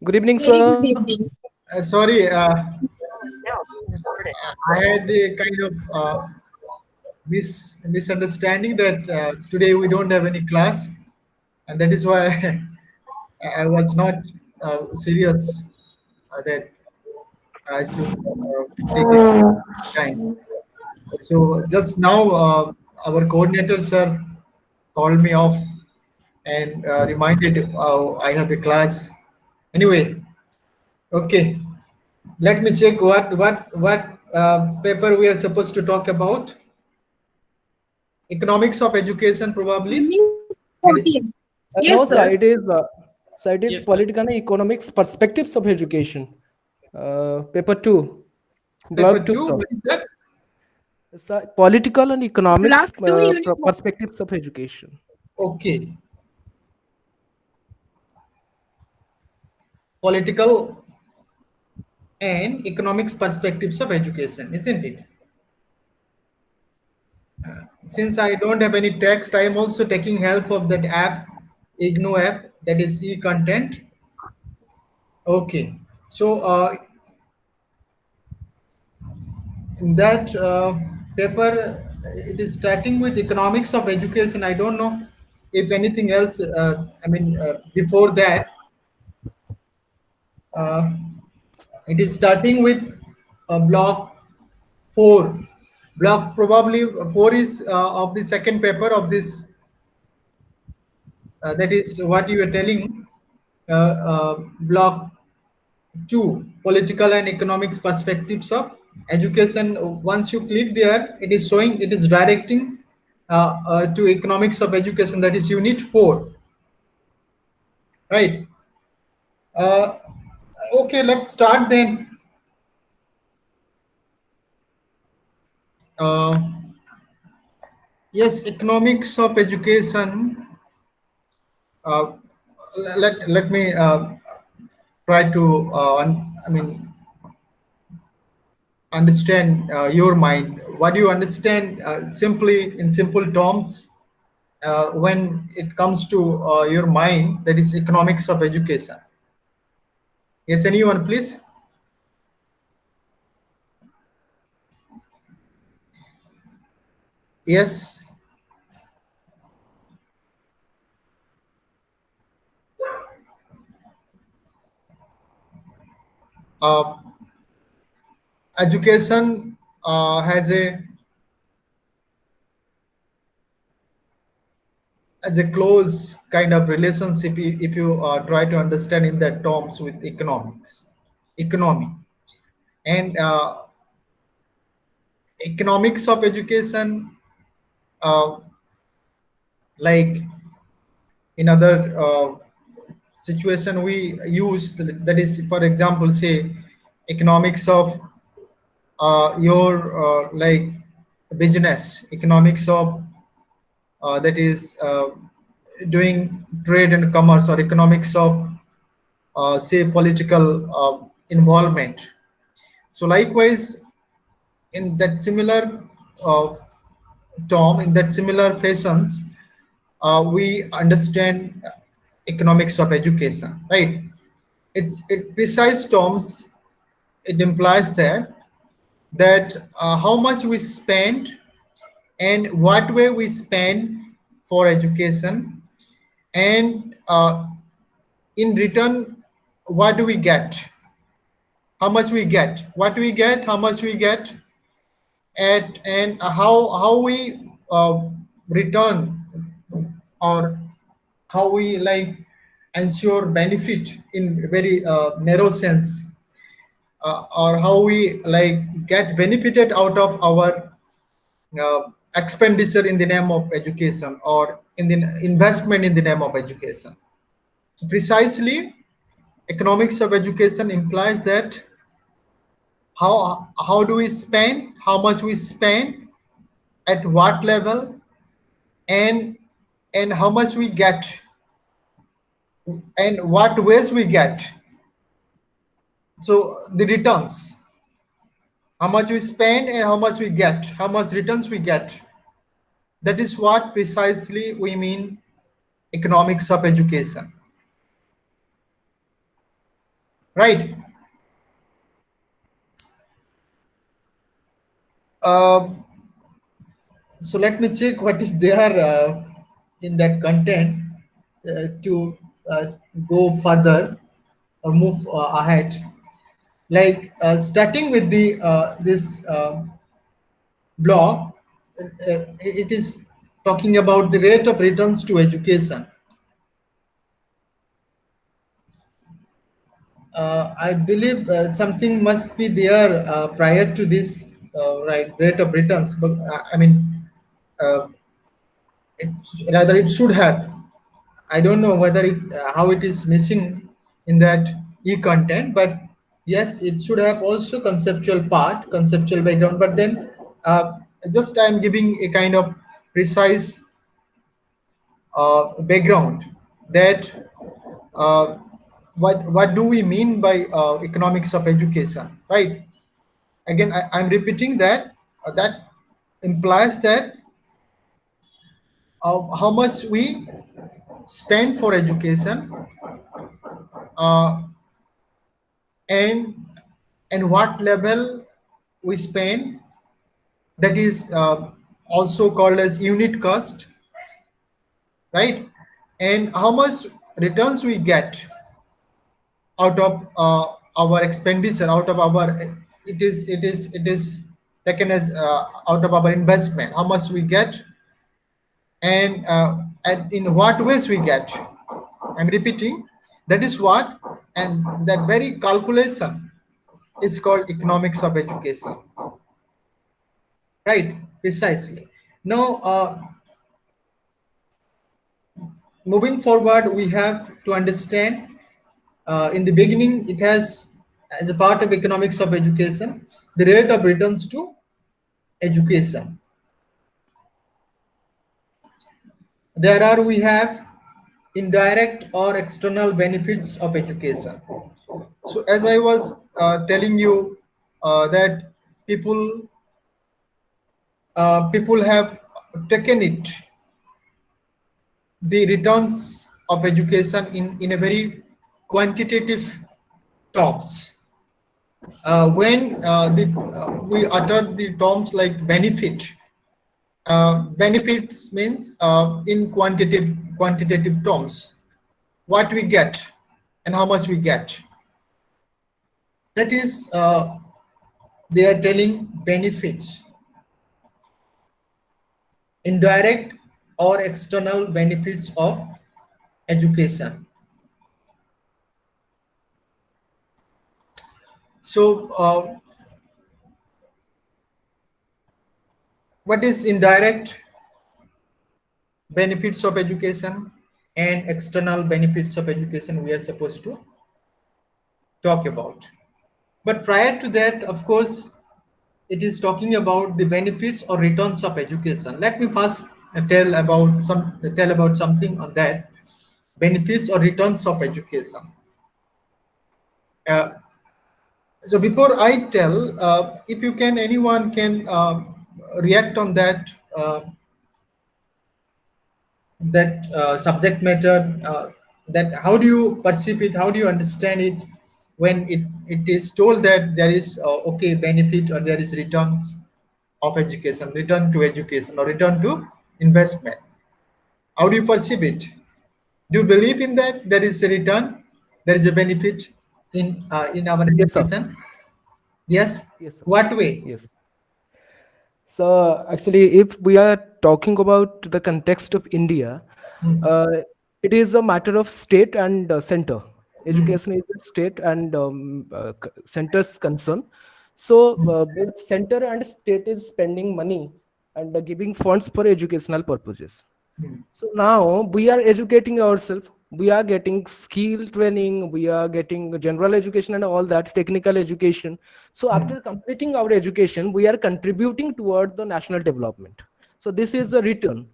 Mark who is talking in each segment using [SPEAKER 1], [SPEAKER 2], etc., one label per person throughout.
[SPEAKER 1] Good evening,
[SPEAKER 2] Very good
[SPEAKER 1] sir.
[SPEAKER 2] evening.
[SPEAKER 3] Sorry, I had a kind of misunderstanding that today we don't have any class, and that is why I was not serious that I should take it time. So just now, our coordinator sir called me off and reminded I have a class. Anyway, okay. Let me check what paper we are supposed to talk about. Economics of education, probably.
[SPEAKER 2] Evening 14. Yes,
[SPEAKER 1] No,
[SPEAKER 2] sir.
[SPEAKER 1] sir, it is political and economics perspectives of education. Paper 2,
[SPEAKER 3] Paper
[SPEAKER 1] block 2,
[SPEAKER 3] two.
[SPEAKER 1] sir.
[SPEAKER 3] What is that?
[SPEAKER 1] Sir, political and economics
[SPEAKER 2] Block 2, Unit 1.
[SPEAKER 1] perspectives of education.
[SPEAKER 3] Okay. Political and economics perspectives of education, isn't it? Since I don't have any text, I am also taking help of that app, IGNO app, that is e-content. Okay. So in that paper, it is starting with economics of education. I don't know if anything else. Before that, uh, it is starting with block 4. Block probably 4 is of the second paper of this. That is what you are telling. Block 2, political and economics perspectives of education. Once you click there, it is showing, it is directing to economics of education, that is unit 4, right? uh, okay, let's start then. uh, yes, economics of education. uh, let me try to understand your mind. What do you understand simply in simple terms when it comes to your mind, that is economics of education? Yes, anyone, please? Yes. uh, Education has a close kind of relationship if you try to understand in that terms with economy, and economics of education, uh, like in other situation we use, that is, for example, say economics of your like business, economics of that is doing trade and commerce, or economics of say political involvement. So likewise, in that similar uh, term, in that similar fashions, we understand economics of education, right? It precise terms, it implies that how much we spend and what way we spend for education, and in return, what do we get, how much we get, what we get, how much we get, and how we return, or how we like ensure benefit in very narrow sense, or how we like get benefited out of our expenditure in the name of education, or in the investment in the name of education. So precisely, economics of education implies that how do we spend, how much we spend, at what level, and how much we get, and what ways we get. So the returns, how much we spend and how much we get, how much returns we get. That is what precisely we mean economics of education. right? Uh, so let me check what is there in that content to go further or move ahead. Like starting with the this blog, it is talking about the rate of returns to education. I believe something must be there prior to this, right, rate of returns. But I mean, uh, it, rather it should have. I don't know whether it how it is missing in that e-content, but yes, it should have also conceptual part, conceptual background. But then, just I'm giving a kind of precise background that uh, what do we mean by economics of education, right? Again, I'm repeating that that implies that how much we spend for education, uh, and what level we spend, that is also called as unit cost, right? And how much returns we get out of our expenditure, out of our, it is taken as out of our investment, how much we get, and in what ways we get. I'm repeating, that is what, and that very calculation is called economics of education, right? Precisely. Now, moving forward, we have to understand, in the beginning, it has, as a part of economics of education, the rate of returns to education. There are, we have indirect or external benefits of education. So as I was telling you, that people have taken it, the returns of education, in a very quantitative terms. When we utter the terms like benefit, benefits means, in quantitative terms, what we get and how much we get. That is, they are telling benefits, indirect or external benefits of education. So, what is indirect benefits of education and external benefits of education we are supposed to talk about? But prior to that, of course, it is talking about the benefits or returns of education. Let me first tell about something on that, benefits or returns of education. Uh, so before I tell, if you can, anyone can react on that, subject matter, that how do you perceive it, how do you understand it when it is told that there is okay, benefit, or there is returns of education, return to education, or return to investment? How do you perceive it? Do you believe in that there is a return, there is a benefit in our
[SPEAKER 1] Yes, sir.
[SPEAKER 3] education? Yes.
[SPEAKER 1] Yes, sir.
[SPEAKER 3] What way?
[SPEAKER 1] Yes. So actually, if we are talking about the context of India, it is a matter of state and center. Education is a state and center's concern. So both center and state is spending money and giving funds for educational purposes. So now we are educating ourselves. We are getting skill training. We are getting general education and all that, technical education. So after completing our education, we are contributing toward the national development. So this is a return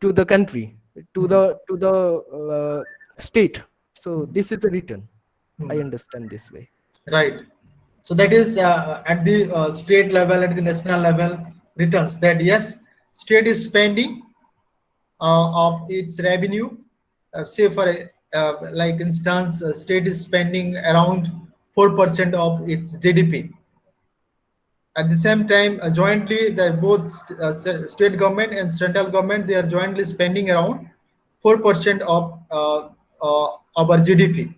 [SPEAKER 1] to the country, to the state. So this is a return. I understand this way.
[SPEAKER 3] Right. So that is at the state level, at the national level, returns that yes, state is spending of its revenue. Say for like instance, state is spending around 4% of its GDP. At the same time, jointly, both state government and central government, they are jointly spending around 4% of our GDP.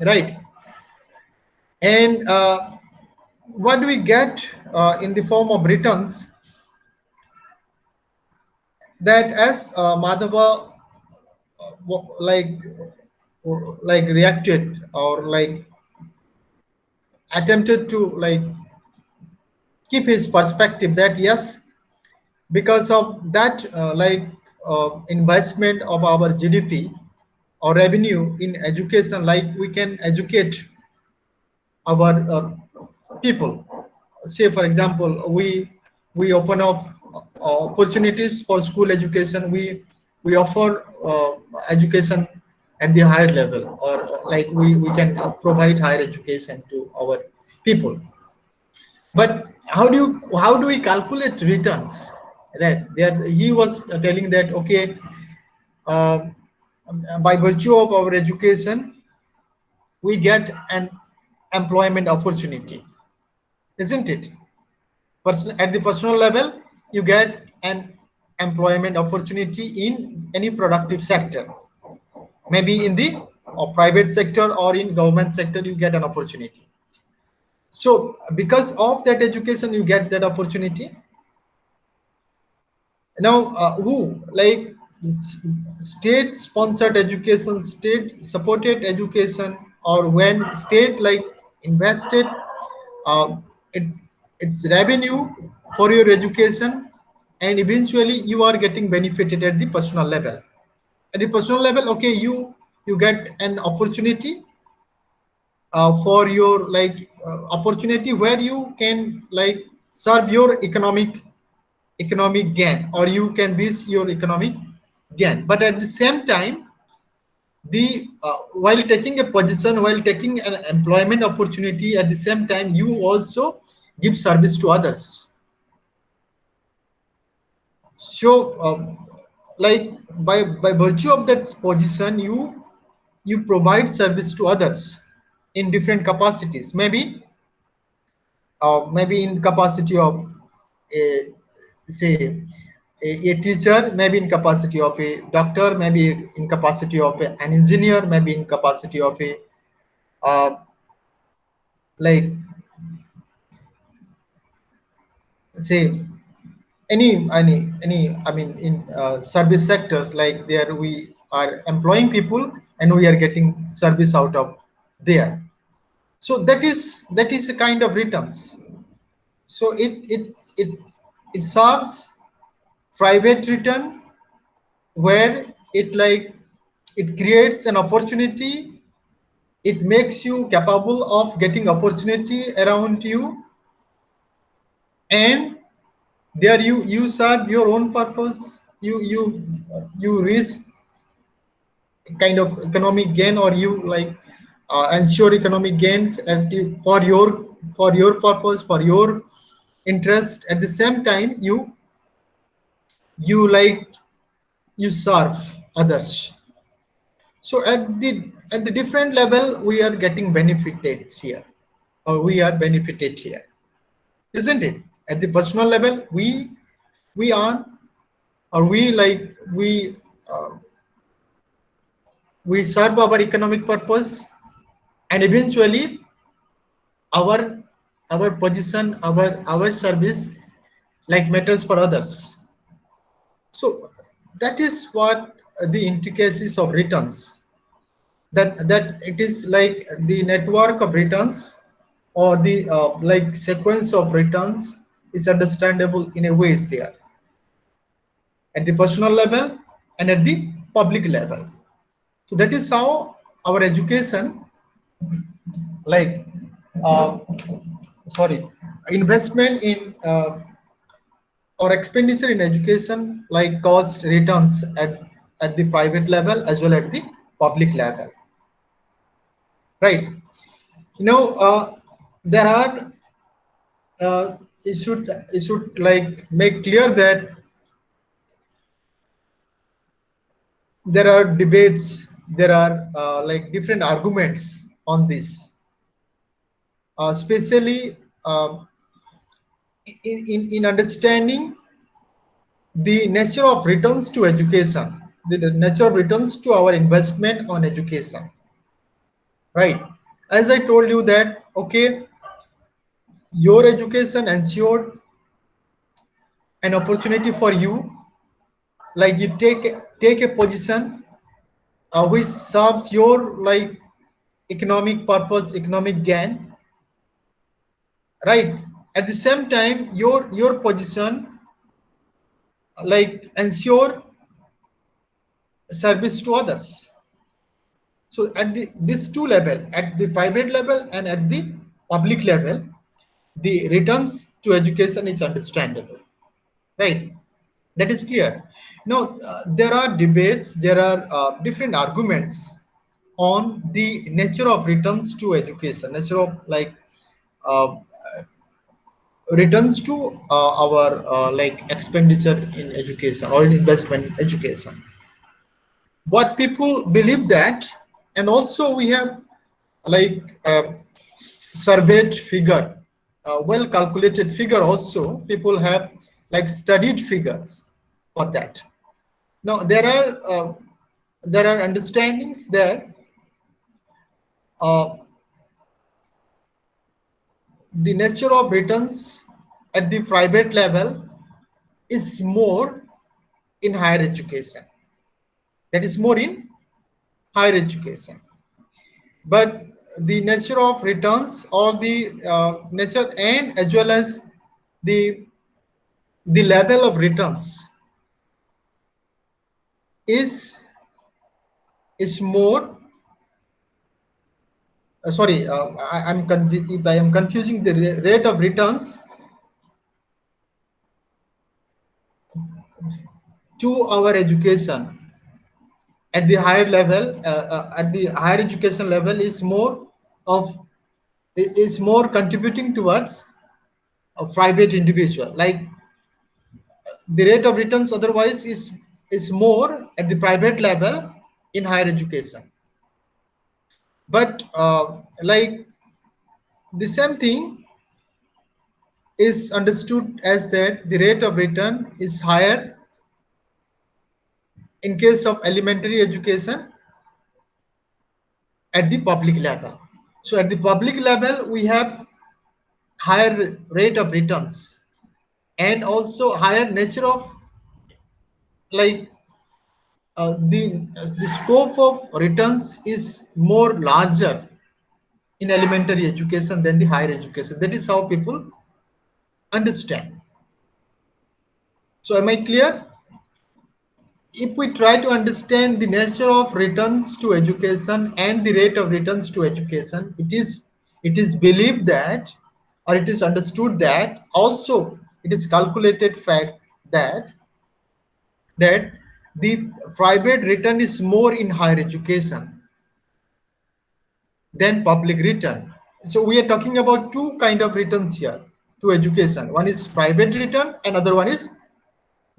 [SPEAKER 3] Right. And what do we get in the form of returns? That as Madhava like reacted or like attempted to like keep his perspective that yes, because of that investment of our GDP or revenue in education, like we can educate our people. Say for example, we open up opportunities for school education. We offer education at the higher level, or like we can provide higher education to our people. But how do we calculate returns? That he was telling that okay, uh, by virtue of our education, we get an employment opportunity, isn't it? At the personal level, you get an employment opportunity in any productive sector. Maybe in the private sector or in government sector, you get an opportunity. So because of that education, you get that opportunity. Now, who like state sponsored education, state supported education, or when state like invested uh, it, its revenue for your education, and eventually you are getting benefited at the personal level. At the personal level, okay, you get an opportunity for your like opportunity where you can like serve your economic gain, or you can base your economic gain. But at the same time, the while taking a position, while taking an employment opportunity, at the same time you also give service to others. So like by virtue of that position, you provide service to others in different capacities. Maybe in capacity of a say a teacher, maybe in capacity of a doctor, maybe in capacity of an engineer, maybe in capacity of a uh, like say any I mean in service sector, like there we are employing people and we are getting service out of there. So that is a kind of returns. So it serves private return, where it creates an opportunity, it makes you capable of getting opportunity around you, and there you serve your own purpose, you reach kind of economic gain, or you like ensure economic gains for your purpose, for your interest. At the same time, you like you serve others. So at the different level, we are getting benefited here, or we are benefited here, isn't it? At the personal level, we are, or we serve our economic purpose, and eventually our position, our service like matters for others. So that is what the intricacies of returns, that it is like the network of returns, or the like sequence of returns is understandable in a ways there, at the personal level and at the public level. So that is how our education, like sorry, investment in or expenditure in education like cost returns at the private level as well at the public level, right? There are it should like make clear that there are debates there are like different arguments on this, especially in understanding the nature of returns to education, the nature of returns to our investment on education, right? As I told you that, okay, your education ensured an opportunity for you, like you take a position which serves your like economic purpose, economic gain, right? At the same time, your position like ensure service to others. So at this two level, at the private level and at the public level, the returns to education is understandable, right? That is clear. Now there are debates, there are different arguments on the nature of returns to education, nature of like uh, returns to our like expenditure in education or in investment in education. What people believe that, and also we have like surveyed figure, well calculated figure also, people have like studied figures for that. Now there are understandings that uh, the nature of returns at the private level is more in higher education, that is more in higher education, but the nature of returns or the nature and as well as the level of returns is more sorry, if I am confusing the rate of returns to our education at the higher level, at the higher education level is more contributing towards a private individual, like the rate of returns otherwise is more at the private level in higher education, but like the same thing is understood as that the rate of return is higher in case of elementary education at the public level. So at the public level we have higher rate of returns and also higher nature of like the scope of returns is more larger in elementary education than the higher education. That is how people understand. So am I clear? If we try to understand the nature of returns to education and the rate of returns to education, it is believed that, or it is understood that, also it is calculated fact that the private return is more in higher education than public return. So we are talking about two kind of returns here to education. One is private return and other one is,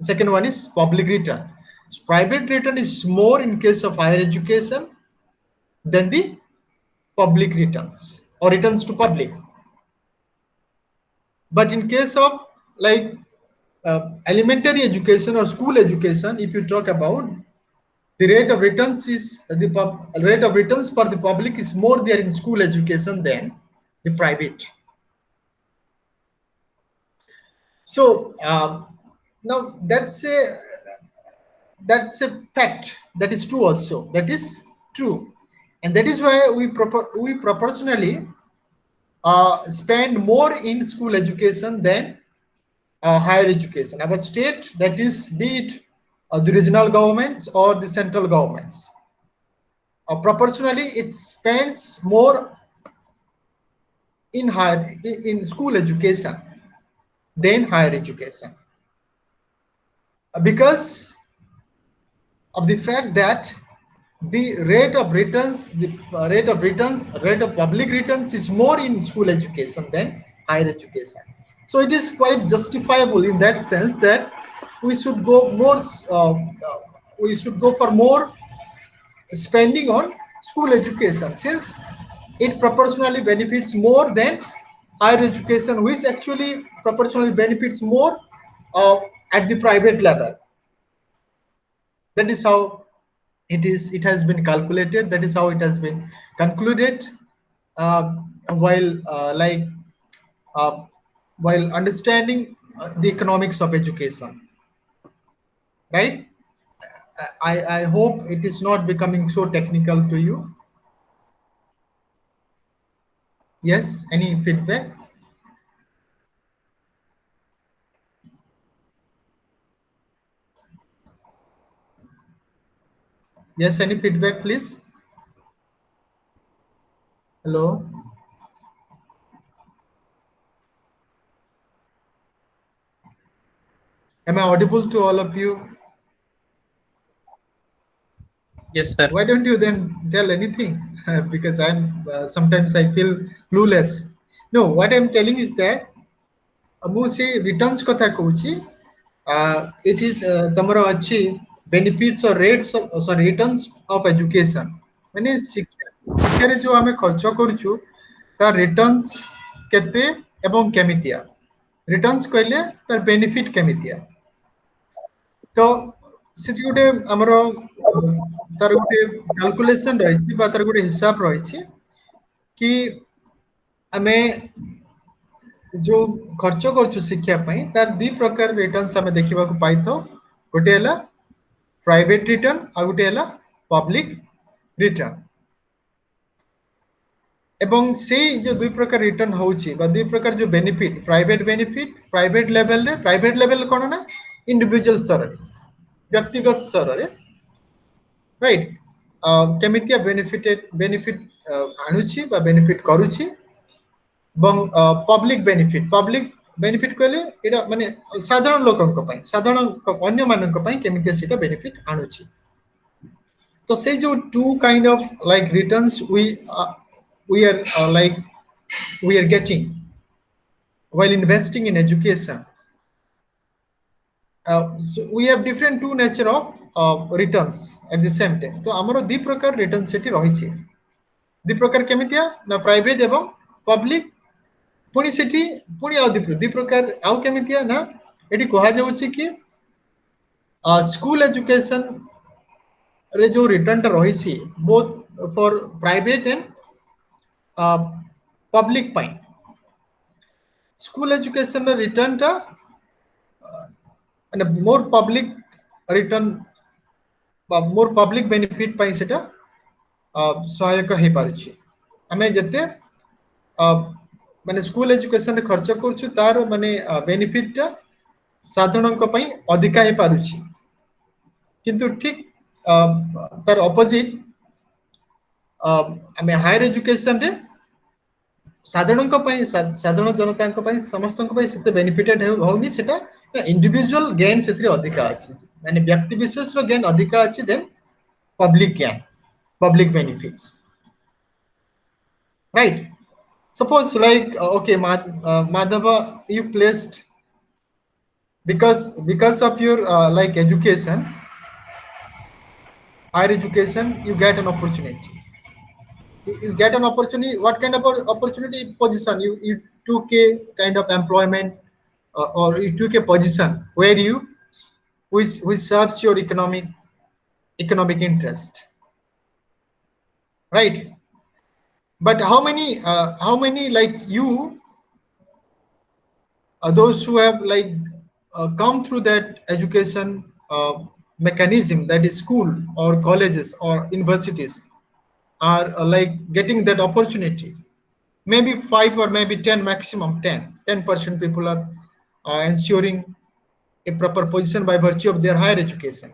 [SPEAKER 3] second one is public return. So private return is more in case of higher education than the public returns or returns to public. But in case of like elementary education or school education, if you talk about, the rate of returns is the rate of returns for the public is more there in school education than the private. So now that's a fact, that is true also, that is true, and that is why we proportionally spend more in school education than higher education. Our state, that is, be it the regional governments or the central governments, proportionally it spends more in school education than higher education, because of the fact that the rate of public returns is more in school education than higher education. So it is quite justifiable in that sense that we should go more we should go for more spending on school education, since it proportionally benefits more than higher education, which actually proportionally benefits more at the private level. That is how it has been calculated. That is how it has been concluded, uh, while uh, while understanding the economics of education, right? I hope it is not becoming so technical to you. Yes, any feedback? Yes, any feedback, please? Hello? Am I audible to all of you?
[SPEAKER 4] Yes, sir.
[SPEAKER 3] Why don't you then tell anything? Because I'm sometimes I feel clueless. No, what I'm telling is that ମୁଁ ସେ returns କଥା କହୁଛି. It is ତମର ଅଛି benefits or rates of sorry returns of education. ମାନେ ଶିକ୍ଷାରେ ଯୋଉ ଆମେ ଖର୍ଚ୍ଚ କରୁଛୁ ତା returns କେତେ ଏବଂ କେମିତିଆ. Returns କହିଲେ ତାର benefit କେମିତିଆ. ତ ସେଠି ଗୋଟେ ଆମର ତାର ଗୋଟେ କ୍ୟାଲକୁଲେସନ ରହିଛି ବା ତାର ଗୋଟେ ହିସାବ ରହିଛି କି ଆମେ जो खर्च करछु शिक्षा पई तार दी प्रकार रिटर्न्स हमें देखिबाकू पाइथो. गोटे हला प्राइवेट रिटर्न आ गोटे हला पब्लिक रिटर्न. एवं से जो दुई प्रकार रिटर्न होउची बा दुई प्रकार जो बेनिफिट प्राइवेट लेवल कोन ना इंडिविजुअल स्तर रे व्यक्तिगत स्तर रे राइट केमितिया बेनिफिट आणुची बा बेनिफिट करूची. पब्लिक बेनिफिट कहले एटा माने साधारण लोकन को पई साधारण अन्य मानन को पई केमितिया सेटा बेनिफिट आणुची. तो से जो to kind of like returns we are like we are getting while investing in education, so we have different two nature of returns at the same time. तो हमरो दी प्रकार रिटर्न सेठी रही छी. दी प्रकार केमितिया ना प्राइवेट एवं पब्लिक. पुणी सेठी पुणी आउ दी प्रकार आउ केमितिया ना एठी कहा जाउची कि स्कूल एजुकेशन रे जो रिटर्न टा रही छी both for private and public pi. School education रे रिटर्न टा and more public return more public benefit पाई सेटा सहायक हे पारछि. हमें जते माने स्कूल एजुकेशन रे खर्च करछु तार माने बेनिफिट ता साधारण को पई अधिका हे पारुछि. किंतु ठीक तार ऑपोजिट हमें हायर एजुकेशन रे साधारण को पई साधारण जनता को पई समस्त को पई सेते बेनिफिटेड होउनी. सेटा इंडिविजुअल गेन सेतरे अधिका अछि माने व्यक्ति विशेष रो गेन अधिका अछि then public gain public benefits, right? Suppose like okay Madhava, you placed because of your like education, higher education, you get an opportunity. You get an opportunity. What kind of opportunity? Position. You took a kind of employment or you took a position where you which serves your economic interest, right? But how many like you those who have like come through that education mechanism, that is school or colleges or universities, are like getting that opportunity? Maybe 5 or maybe 10, maximum 10% people are ensuring a proper position by virtue of their higher education.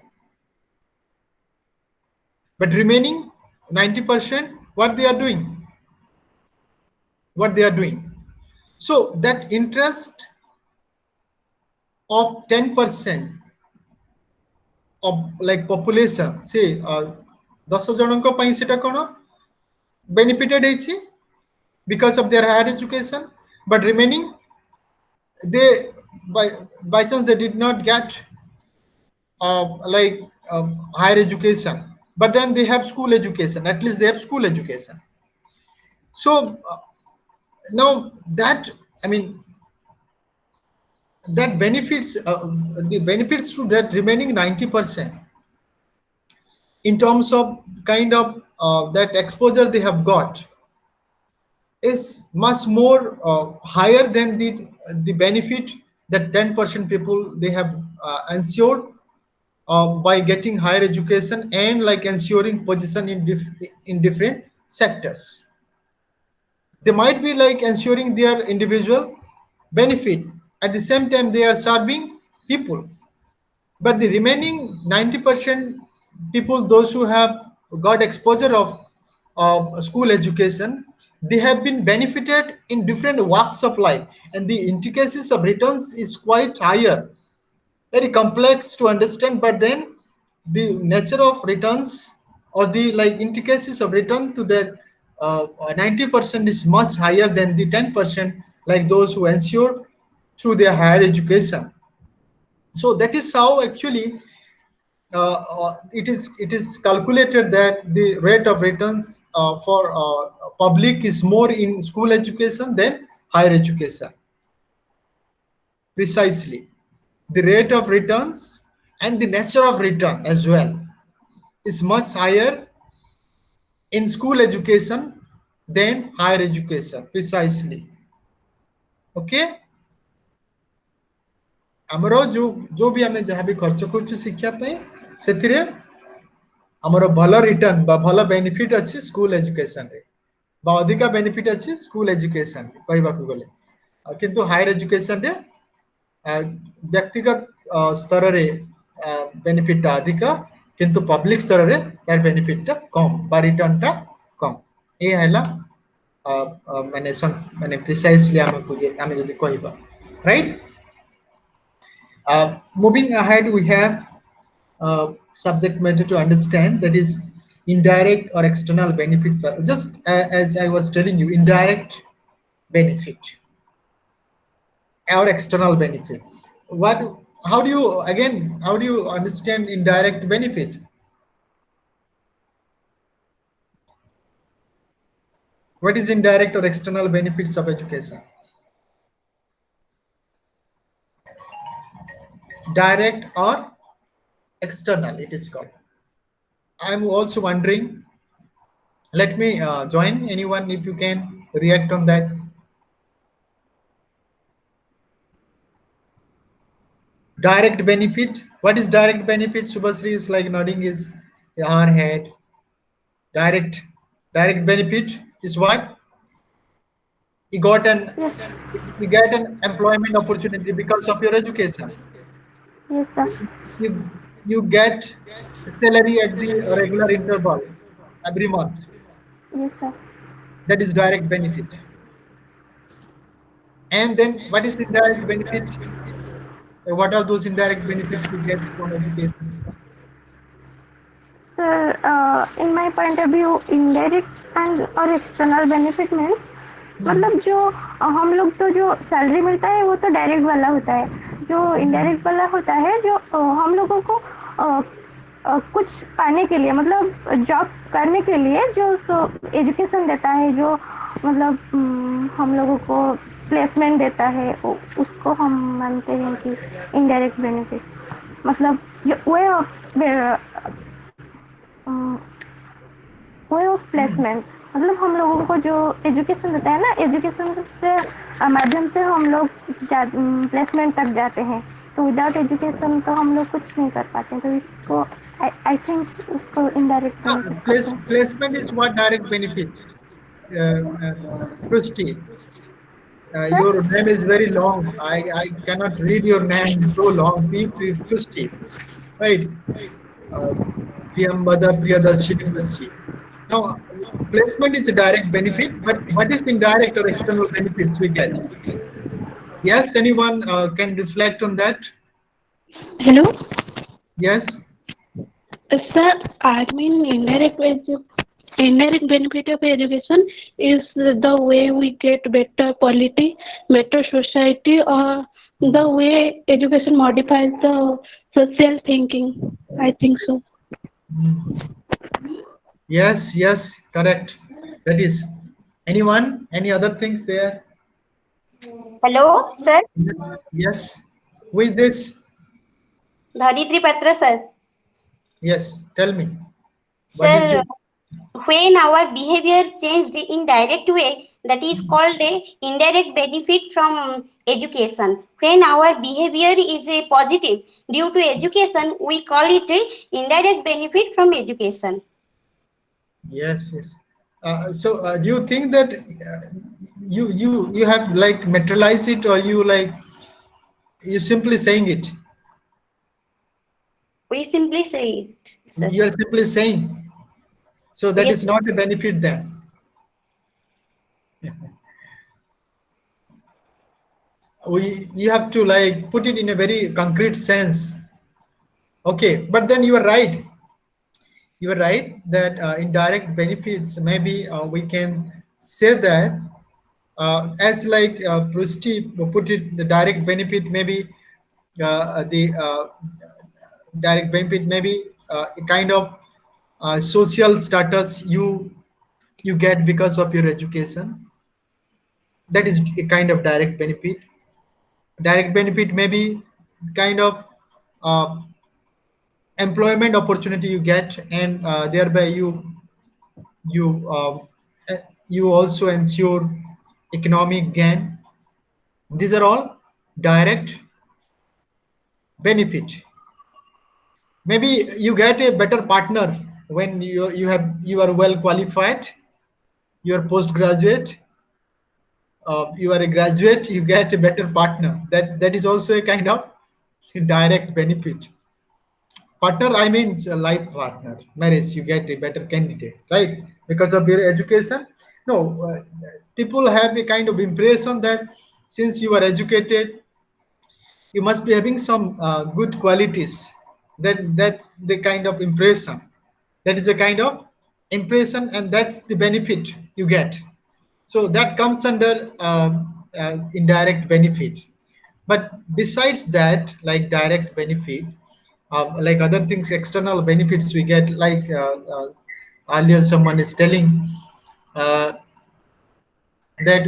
[SPEAKER 3] But remaining 90%, what they are doing? So that interest of 10% of like population, say 10 जनक पई सेटा कोन benefited heichi because of their higher education, but remaining they by chance they did not get like higher education, but then they have school education. At least they have school education. So now that, I mean, that benefits, the benefits to that remaining 90% in terms of kind of that exposure they have got is much more higher than the benefit that 10% people they have ensured by getting higher education and like ensuring position in different sectors. They might be like ensuring their individual benefit, at the same time they are serving people, but the remaining 90% people, those who have got exposure of school education, they have been benefited in different walks of life, and the intricacies of returns is quite higher, very complex to understand, but then the nature of returns or the like intricacies of return to that 90% is much higher than the 10%, like those who ensure through their higher education. So that is how actually it is calculated that the rate of returns for public is more in school education than higher education. Precisely, the rate of returns and the nature of return as well is much higher in school education than higher education. Precisely. Okay. आमरो जो भी हमें जहाँ भी खर्च करूँ शिक्षा पे सेथिरे आमरो भलो रिटर्न बा भलो बेनिफिट अच्छी स्कूल एजुकेशन रे बा अधिका बेनिफिट अच्छी स्कूल एजुकेशन रे कहि बाकू गले किंतु हायर एजुकेशन रे व्यक्तिगत स्तर रे बेनिफिट टा अधिका किंतु पब्लिक स्तर रे तार बेनिफिट टा कम बा रिटर्न टा कम ए हैला माने प्रिसाइसली आमे जदी कहिबा right. Moving ahead, we have subject matter to understand, that is indirect or external benefits. Just as I was telling you, indirect benefit or external benefits. How do you understand indirect benefit? What is indirect or external benefits of education? Direct or external, it is called. I'm also wondering, let me join anyone if you can react on that. Direct benefit. What is direct benefit? Subhasri is like nodding his her head. Direct benefit is what? You get an employment opportunity because of your education.
[SPEAKER 5] Yes, sir.
[SPEAKER 3] You get salary at the regular interval every month.
[SPEAKER 5] Yes, sir.
[SPEAKER 3] That is direct benefit. And then what is indirect benefit? What are those indirect benefits you get from education?
[SPEAKER 5] Sir, in my point of view, indirect and or external benefit means मतलब जो हम लोग तो जो salary मिलता है वो तो डायरेक्ट वाला होता है, जो इनडायरेक्ट वाला होता है जो हम लोगों को कुछ पाने के लिए मतलब जॉब करने के लिए जो एजुकेशन देता है, जो मतलब हम लोगों को प्लेसमेंट देता है, उसको हम मानते हैं कि इनडायरेक्ट बेनिफिट. मतलब वे ऑफ प्लेसमेंट मतलब हम लोगों को जो एजुकेशन देता है ना, एजुकेशन से माध्यम से हम लोग प्लेसमेंट तक जाते हैं, तो विदाउट एजुकेशन तो हम लोग कुछ नहीं कर पाते. तो इसको आई थिंक उसको indirect
[SPEAKER 3] placement is what direct benefit. Christy, your name is very long. I cannot read your name so long. Christy, right? Priyambada Priyadarshini. Now, placement is a direct benefit, but what is indirect or external benefits we get? Yes, anyone can reflect on that?
[SPEAKER 2] Hello?
[SPEAKER 3] Yes.
[SPEAKER 2] Sir, I mean indirect benefit of education is the way we get better quality, better society, or the way education modifies the social thinking. I think so.
[SPEAKER 3] Yes, yes, correct. That is. Anyone? Any other things there?
[SPEAKER 6] Hello, sir.
[SPEAKER 3] Yes. With this,
[SPEAKER 6] Dhaditri Patra, sir.
[SPEAKER 3] yes. Tell me. What is
[SPEAKER 6] Sir,
[SPEAKER 3] your?
[SPEAKER 6] when our behavior changed in direct way, that is called a indirect benefit from education. When our behavior is a positive due to education, we call it a indirect benefit from education.
[SPEAKER 3] Yes, yes. So, do you think that you have like materialized it, or you simply saying it?
[SPEAKER 6] We simply say it, sir.
[SPEAKER 3] You are simply saying. So that
[SPEAKER 6] Yes,
[SPEAKER 3] is
[SPEAKER 6] sir.
[SPEAKER 3] not a benefit then. You have to like put it in a very concrete sense. Okay, but then you are right. You are right that indirect benefits, maybe we can say that as like Prusty put it, the direct benefit maybe the direct benefit maybe a kind of social status you get because of your education. That is a kind of direct benefit. Direct benefit may be kind of uh, employment opportunity you get, and thereby you eh, you also ensure economic gain. These are all direct benefit. Maybe you get a better partner when you are well qualified, you are postgraduate, you are a graduate, you get a better partner. That is also a kind of direct benefit. Partner, I mean a life partner. Marriage, you get a better candidate, right? Because of your education. No, people have a kind of impression that since you are educated, you must be having some good qualities. That's the kind of impression. That is a kind of impression, and that's the benefit you get. So that comes under indirect benefit. But besides that, like direct benefit, like other things, external benefits we get, like earlier someone is telling uh, that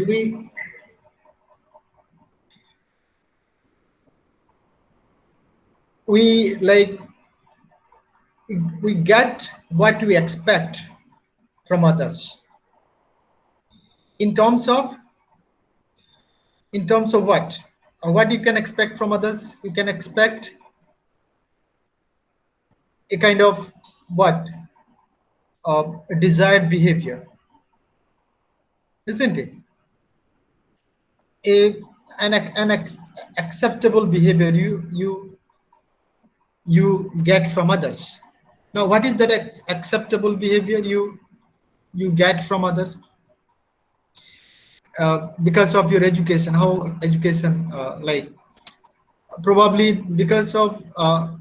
[SPEAKER 3] we like we get what we expect from others in terms of what. What you can expect from others, you can expect a kind of what, desired behavior, isn't it? A acceptable behavior you get from others. Now, what is that acceptable behavior you get from others? Because of your education, how education like probably because of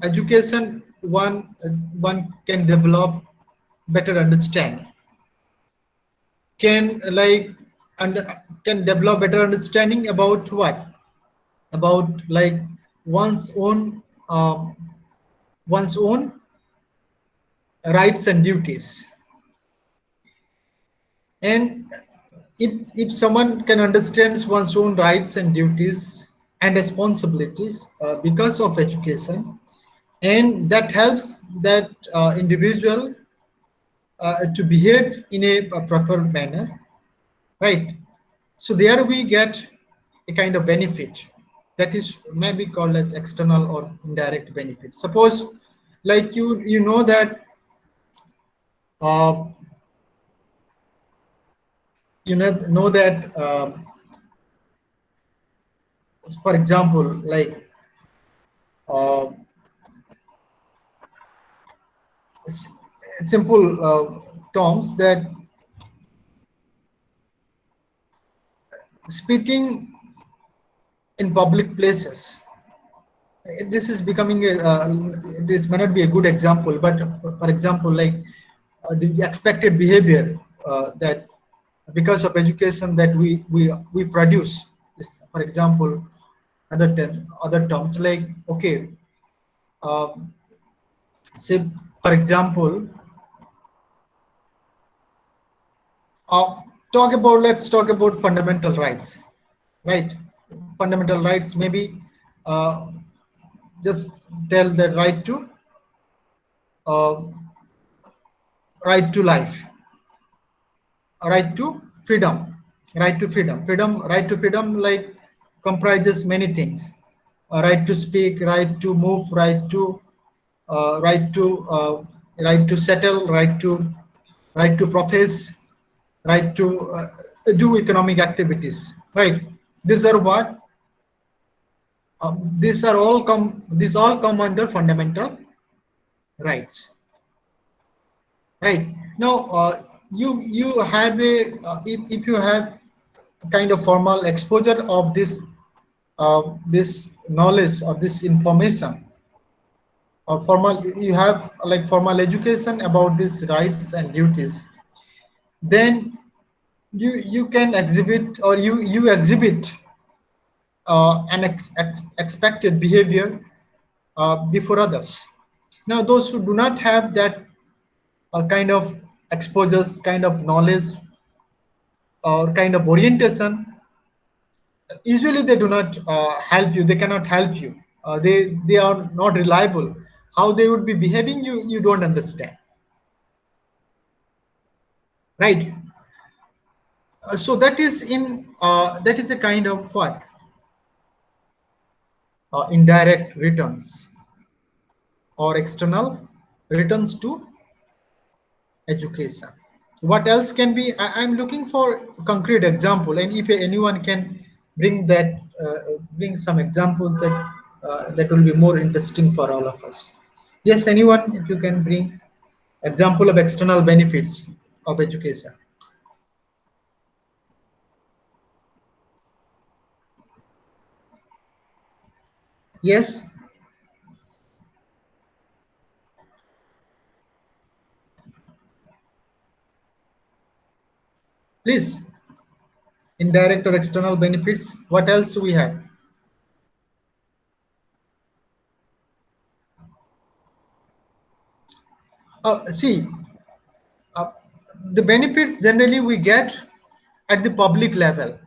[SPEAKER 3] education, one can develop better understanding, can like and can develop better understanding about what, about like one's own uh, one's own rights and duties. And if someone can understand one's own rights and duties and responsibilities because of education, and that helps that individual to behave in a proper manner, right? So there we get a kind of benefit that is maybe called as external or indirect benefit. Suppose like you know that uh, know that for example, like uh, s- simple terms, that spitting in public places, this is becoming a this may not be a good example, but for example, like the expected behavior that because of education that we produce. For example, other terms like, okay, uh, say for example, let's talk about fundamental rights, right? Fundamental rights, maybe just tell the uh, right to life, right to freedom, right to freedom, like comprises many things. Right to speak, right to move, uh, right to uh, right to settle, right to profess, right to do economic activities, right? These are what these all come under fundamental rights, right? Now you have a if you have kind of formal exposure of this knowledge or this information, or formal, you have like formal education about these rights and duties, then you can exhibit, or you exhibit an expected behavior before others. Now those who do not have that kind of exposures, kind of knowledge, or kind of orientation, usually they do not help you, they cannot help you, they are not reliable. How they would be behaving, you don't understand, right? So that is a kind of what indirect returns or external returns to education. What else can be? I'm looking for a concrete example, and if anyone can bring that, bring some example that will be more interesting for all of us. Yes, anyone, if you can bring example of external benefits of education. Yes. Please, indirect or external benefits. What else we have? See, uh, the benefits generally we get at the public level.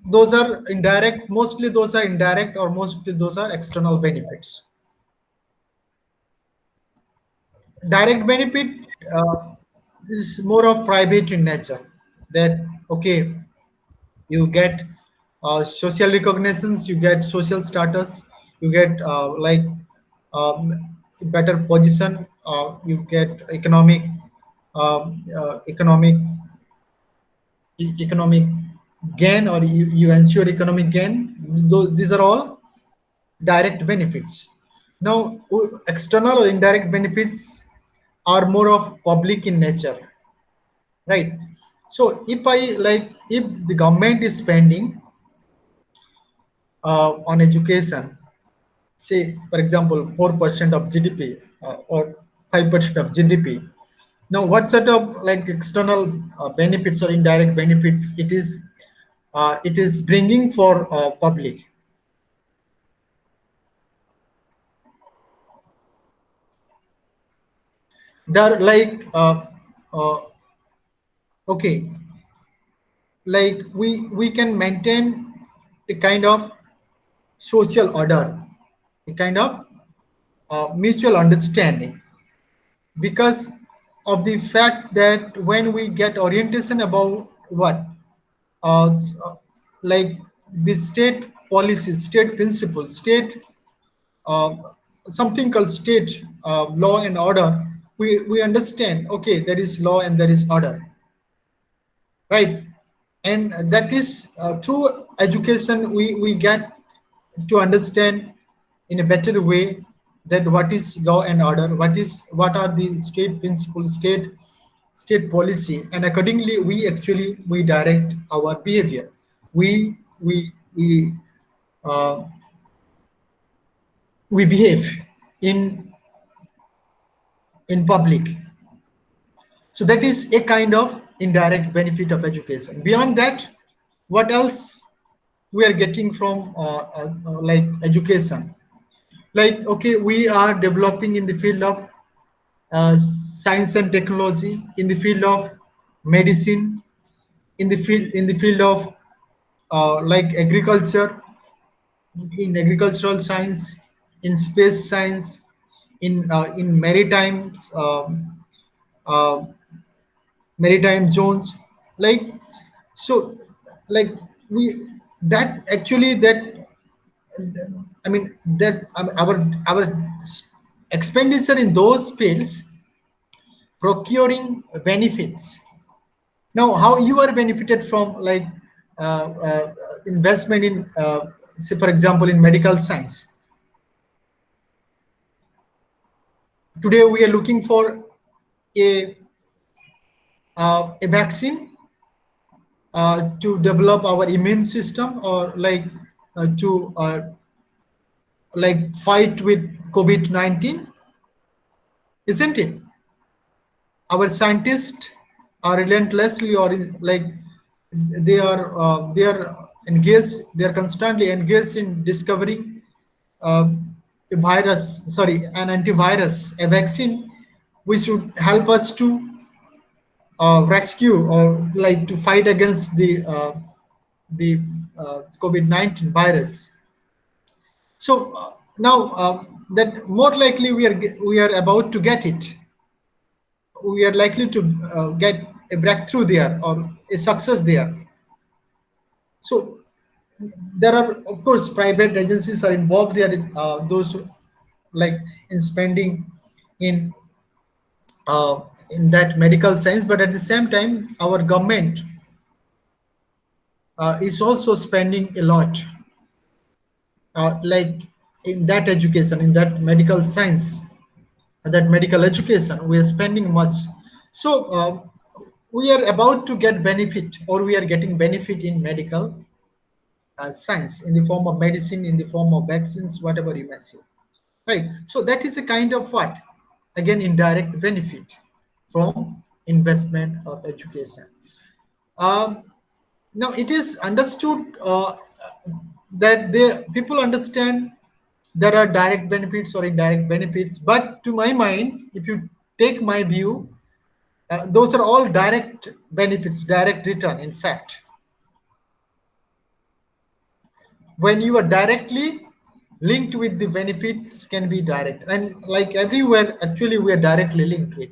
[SPEAKER 3] Those are indirect, mostly those are indirect, or mostly those are external benefits. Direct benefit is more of private in nature, that okay, you get social recognitions, you get social status, you get better position, you get economic economic gain, or you ensure economic gain. These are all direct benefits. Now external or indirect benefits are more of public in nature, right? So if the government is spending on education, say for example 4% of GDP, or 5% of GDP. Now what sort of like external benefits or indirect benefits it is bringing for public? They're like okay, like we can maintain a kind of social order, a kind of mutual understanding, because of the fact that when we get orientation about what uh, like the state policies, state principles, state uh, something called state law and order, we understand, okay, there is law and there is order, right? And that is through education we get to understand in a better way that what is law and order, what are the state principles, state policy, and accordingly we direct our behavior. We we behave in public. So that is a kind of indirect benefit of education. Beyond that, what else we are getting from like education? Like okay, we are developing in the field of science and technology, in the field of medicine, in the field of like agriculture, in agricultural science, in space science, in uh, maritime zones, like, so, like, we that actually that I mean that our expenditure in those fields procuring benefits. Now, how you are benefited from, like, investment in, say for example, in medical science. Today we are looking for a a vaccine to develop our immune system, or like to like fight with COVID-19, isn't it? Our scientists are relentlessly, or like they are engaged, they are constantly engaged in discovering uh, a virus, sorry, an antivirus, a vaccine which should help us to rescue, or like to fight against the COVID-19 virus. So now that more likely we are about to get it, we are likely to get a breakthrough there, or a success there. So there are, of course, private agencies are involved there, those like in spending in in that medical science, but at the same time our government is also spending a lot, like in that education, in that medical science, that medical education, we are spending much. So we are about to get benefit, or we are getting benefit in medical science, in the form of medicine, in the form of vaccines, whatever you may say, right? So that is a kind of what, again, indirect benefit from investment of education. um, Now it is understood that people understand there are direct benefits or indirect benefits, but to my mind, if you take my view, those are all direct benefits, direct return. In fact, when you are directly linked with, the benefits can be direct, and like everywhere actually we are directly linked with,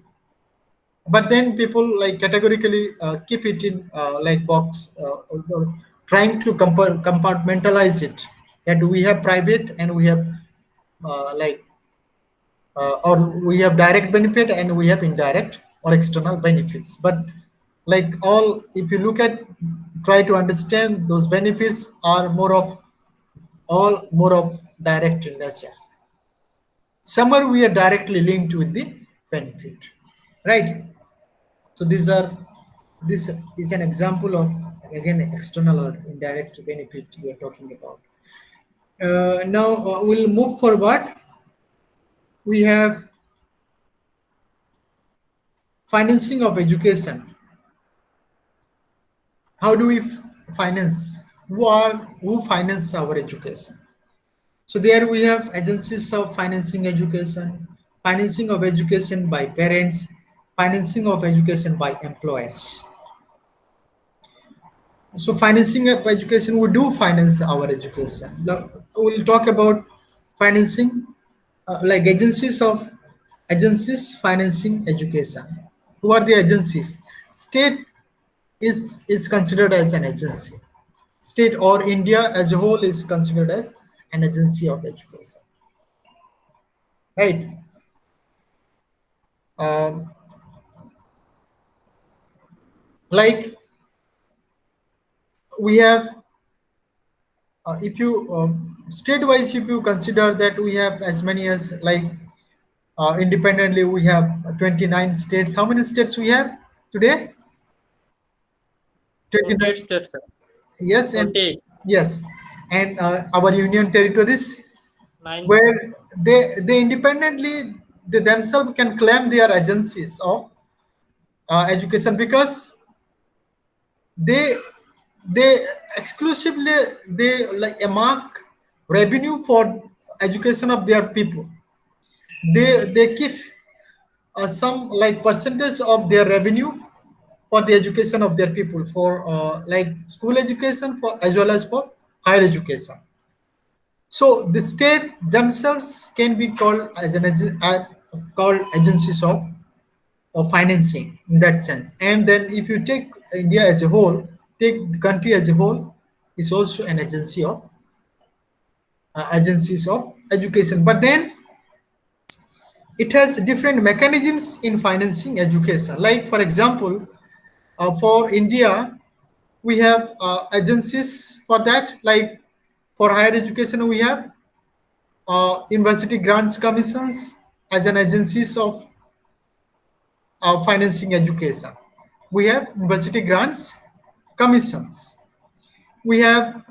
[SPEAKER 3] but then people like categorically keep it in like box, or trying to compartmentalize it, that we have private and we have like or we have direct benefit and we have indirect or external benefits. But like all, if you look at, try to understand, those benefits are more of direct in nature. Somewhere we are directly linked with the benefit, right? So this is an example of, again, external or indirect benefit we are talking about. Now we'll move forward. We have financing of education. How do we finance? Who finance our education? So there we have agencies of financing education, financing of education by parents, financing of education by employers. So financing of education, we do finance our education. Now, we'll talk about financing, like agencies financing education. Who are the agencies? State is considered as an agency. State or India as a whole is considered as an agency of education, right? Um, like we have, if you state-wise, if you consider that we have as many as, like, independently we have 29 states. How many states we have today? 29.
[SPEAKER 4] 28 states, sir.
[SPEAKER 3] Yes, and
[SPEAKER 4] 28.
[SPEAKER 3] yes, and our union territories,
[SPEAKER 4] 9.
[SPEAKER 3] where they independently, they themselves can claim their agencies of education, because they exclusively, they like earmark revenue for education of their people. They keep some like percentage of their revenue for the education of their people, for like school education, for as well as for higher education. So the state themselves can be called as called agencies of financing in that sense. And then if you take India as a whole, take the country as a whole, is also an agency of agencies of education. But then it has different mechanisms in financing education. Like for example, for India, we have agencies for that. Like for higher education, we have university grants commissions as an agencies of financing education. We have university grants commissions. We have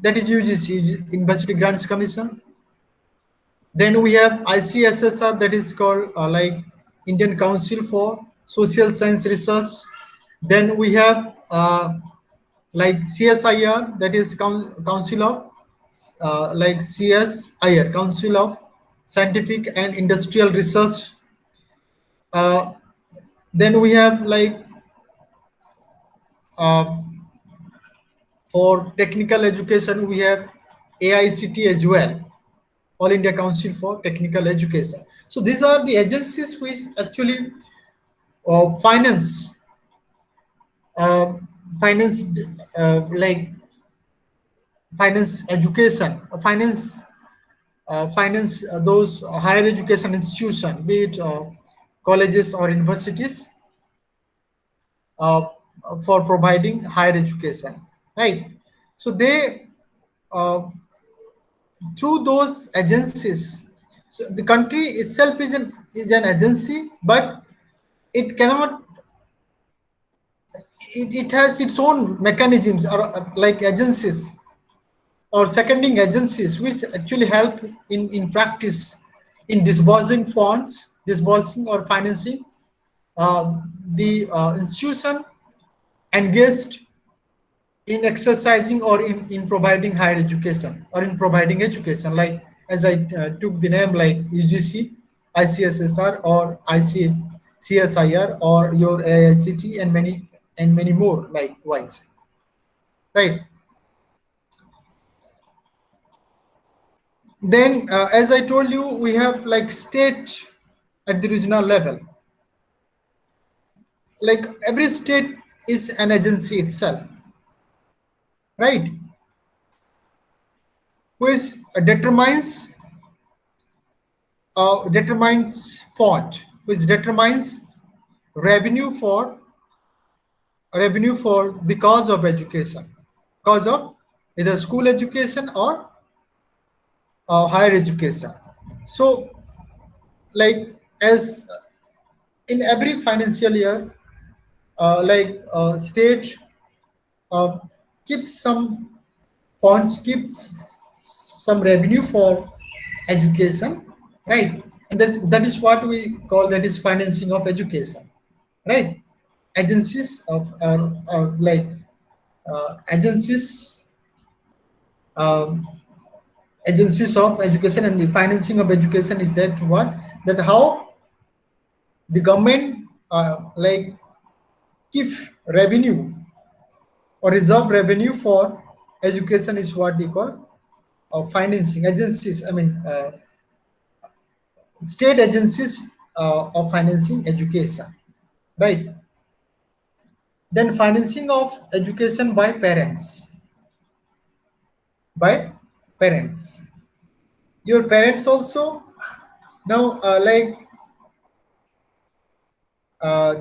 [SPEAKER 3] that is UGC, University Grants Commission. Then we have ICSSR, that is called like Indian Council for Social Science Research. Then we have like CSIR, that is Council of like CSIR, Council of Scientific and Industrial Research. Then we have like for technical education, we have AICT as well, All India Council for Technical Education. So these are the agencies which actually finance like finance education, finance those higher education institutions, be it colleges or universities, for providing higher education, right? So they through those agencies, so the country itself is an agency, but it cannot, it has its own mechanisms, or like agencies or seconding agencies, which actually help in practice in disbursing funds, disbursing or financing the institution engaged in exercising or in providing higher education or in providing education. Like as I took the name like UGC, ICSSR or CSIR or your AICT and many more likewise, right? Then as I told you, we have like state at the regional level. Like every state is an agency itself, right? Which determines font, which determines revenue for the cause of education, cause of either school education or higher education. So like as in every financial year, state keeps some funds, keep some revenue for education, right? And that is what we call, that is financing of education, right? Agencies of agencies agencies of education, and the financing of education is that what, that how the government give revenue or reserve revenue for education is what we call financing agencies. I mean state agencies of financing education, right? Then financing of education by parents. Your parents also now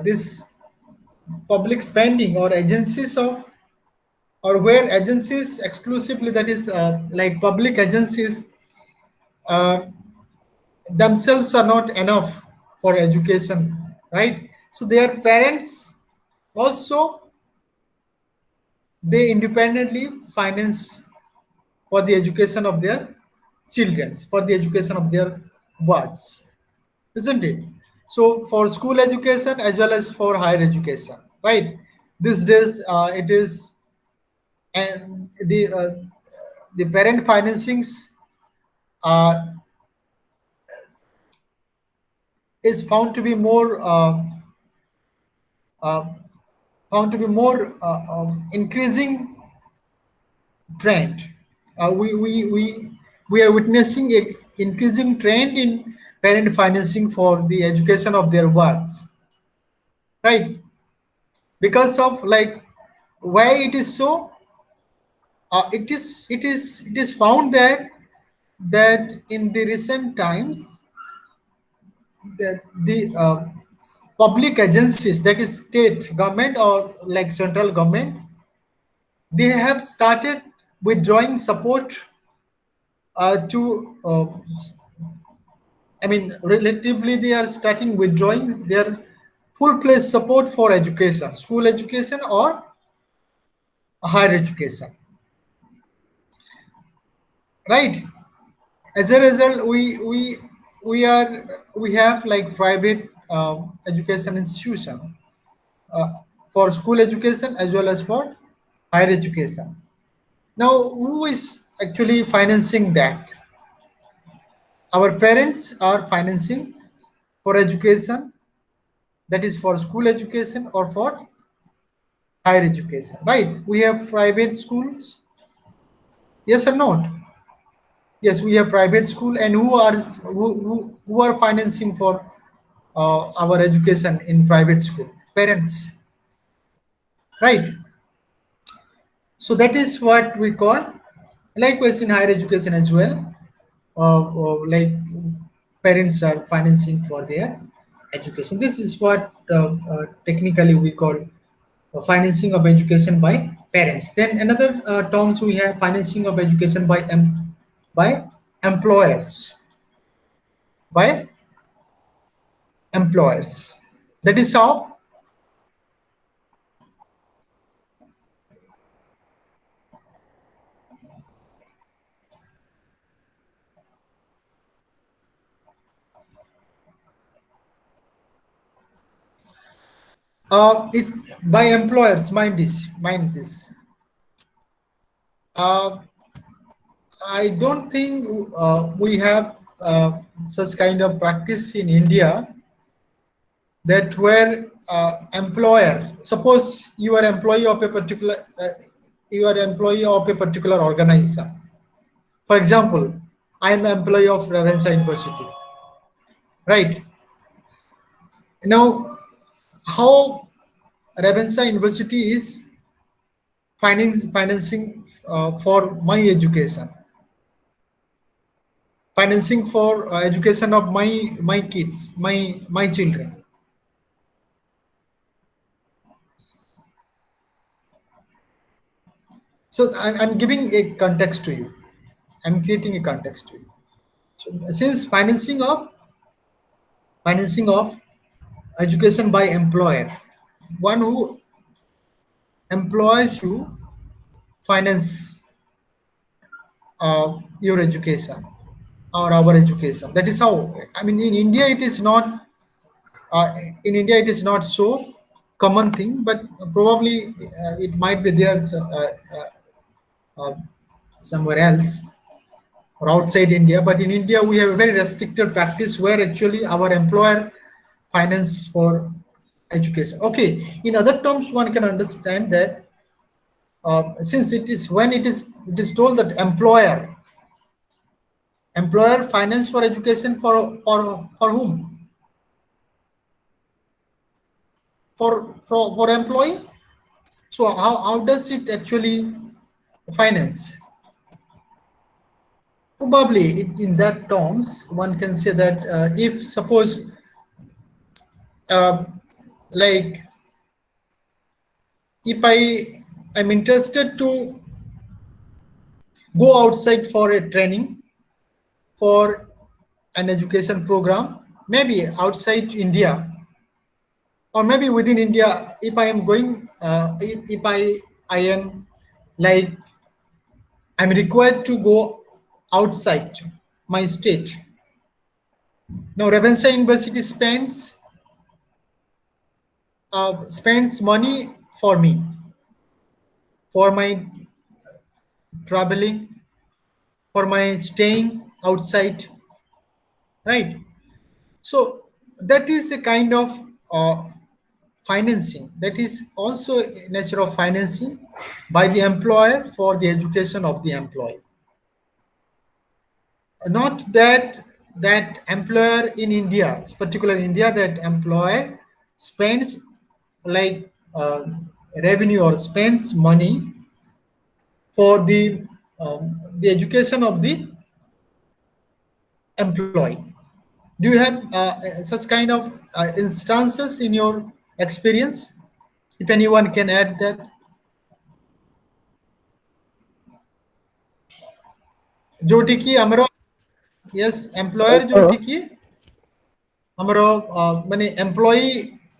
[SPEAKER 3] this public spending or agencies of, or where agencies exclusively, that is like public agencies themselves are not enough for education, right? So their parents also, they independently finance for the education of their children, for the education of their wards, isn't it? So for school education as well as for higher education, right? These days it is, and the parent financings is found to be more increasing trend. We are witnessing a increasing trend in parent financing for the education of their works, right? Because of like why it is so, it is found that in the recent times that the public agencies, that is state government or like central government, they have started withdrawing support to I mean relatively they are starting withdrawing their full-fledged support for education, school education or higher education, right? As a result, we have like private education institution for school education as well as for higher education. Now, who is actually financing that? Our parents are financing for education, that is for school education or for higher education, right? We have private schools, yes or not? Yes, we have private school, and who are financing for our education in private school? Parents, right? So that is what we call, likewise in higher education as well. Like parents are financing for their education. This is what technically we call financing of education by parents. Then another terms we have financing of education by employers. By employers. That is how it by employers. Mind this. I don't think we have such kind of practice in India, that where employer, suppose you are employee of a particular organization. For example, I am an employee of Ravenshaw University, right? Now, how Ravenshaw University is financing for my education, financing for education of my kids, my children. So I'm giving a context to you. I'm creating a context to you. So since financing of education by employer, one who employs you finance your education or our education. That is how, I mean, in India it is not so common thing, but probably it might be there somewhere else or outside India. But in India we have a very restricted practice where actually our employer finance for education. Okay, in other terms one can understand that since it is told that employer finance for education for whom? For employee. So how does it actually finance? Probably in that terms one can say that if suppose like if I'm interested to go outside for a training for an education program, maybe outside India or maybe within India, if I am going, if I am like I'm required to go outside my state. Now Ravenshaw University spends money for me, for my traveling, for my staying outside, right? So that is a kind of financing. That is also a nature of financing by the employer for the education of the employee. Not that employer in India, particular India, that employer spends like revenue or spends money for the education of the employee. Do you have such kind of instances in your experience? If anyone can add that. जोटी की हमरो yes employer जोटी की हमरो माने employee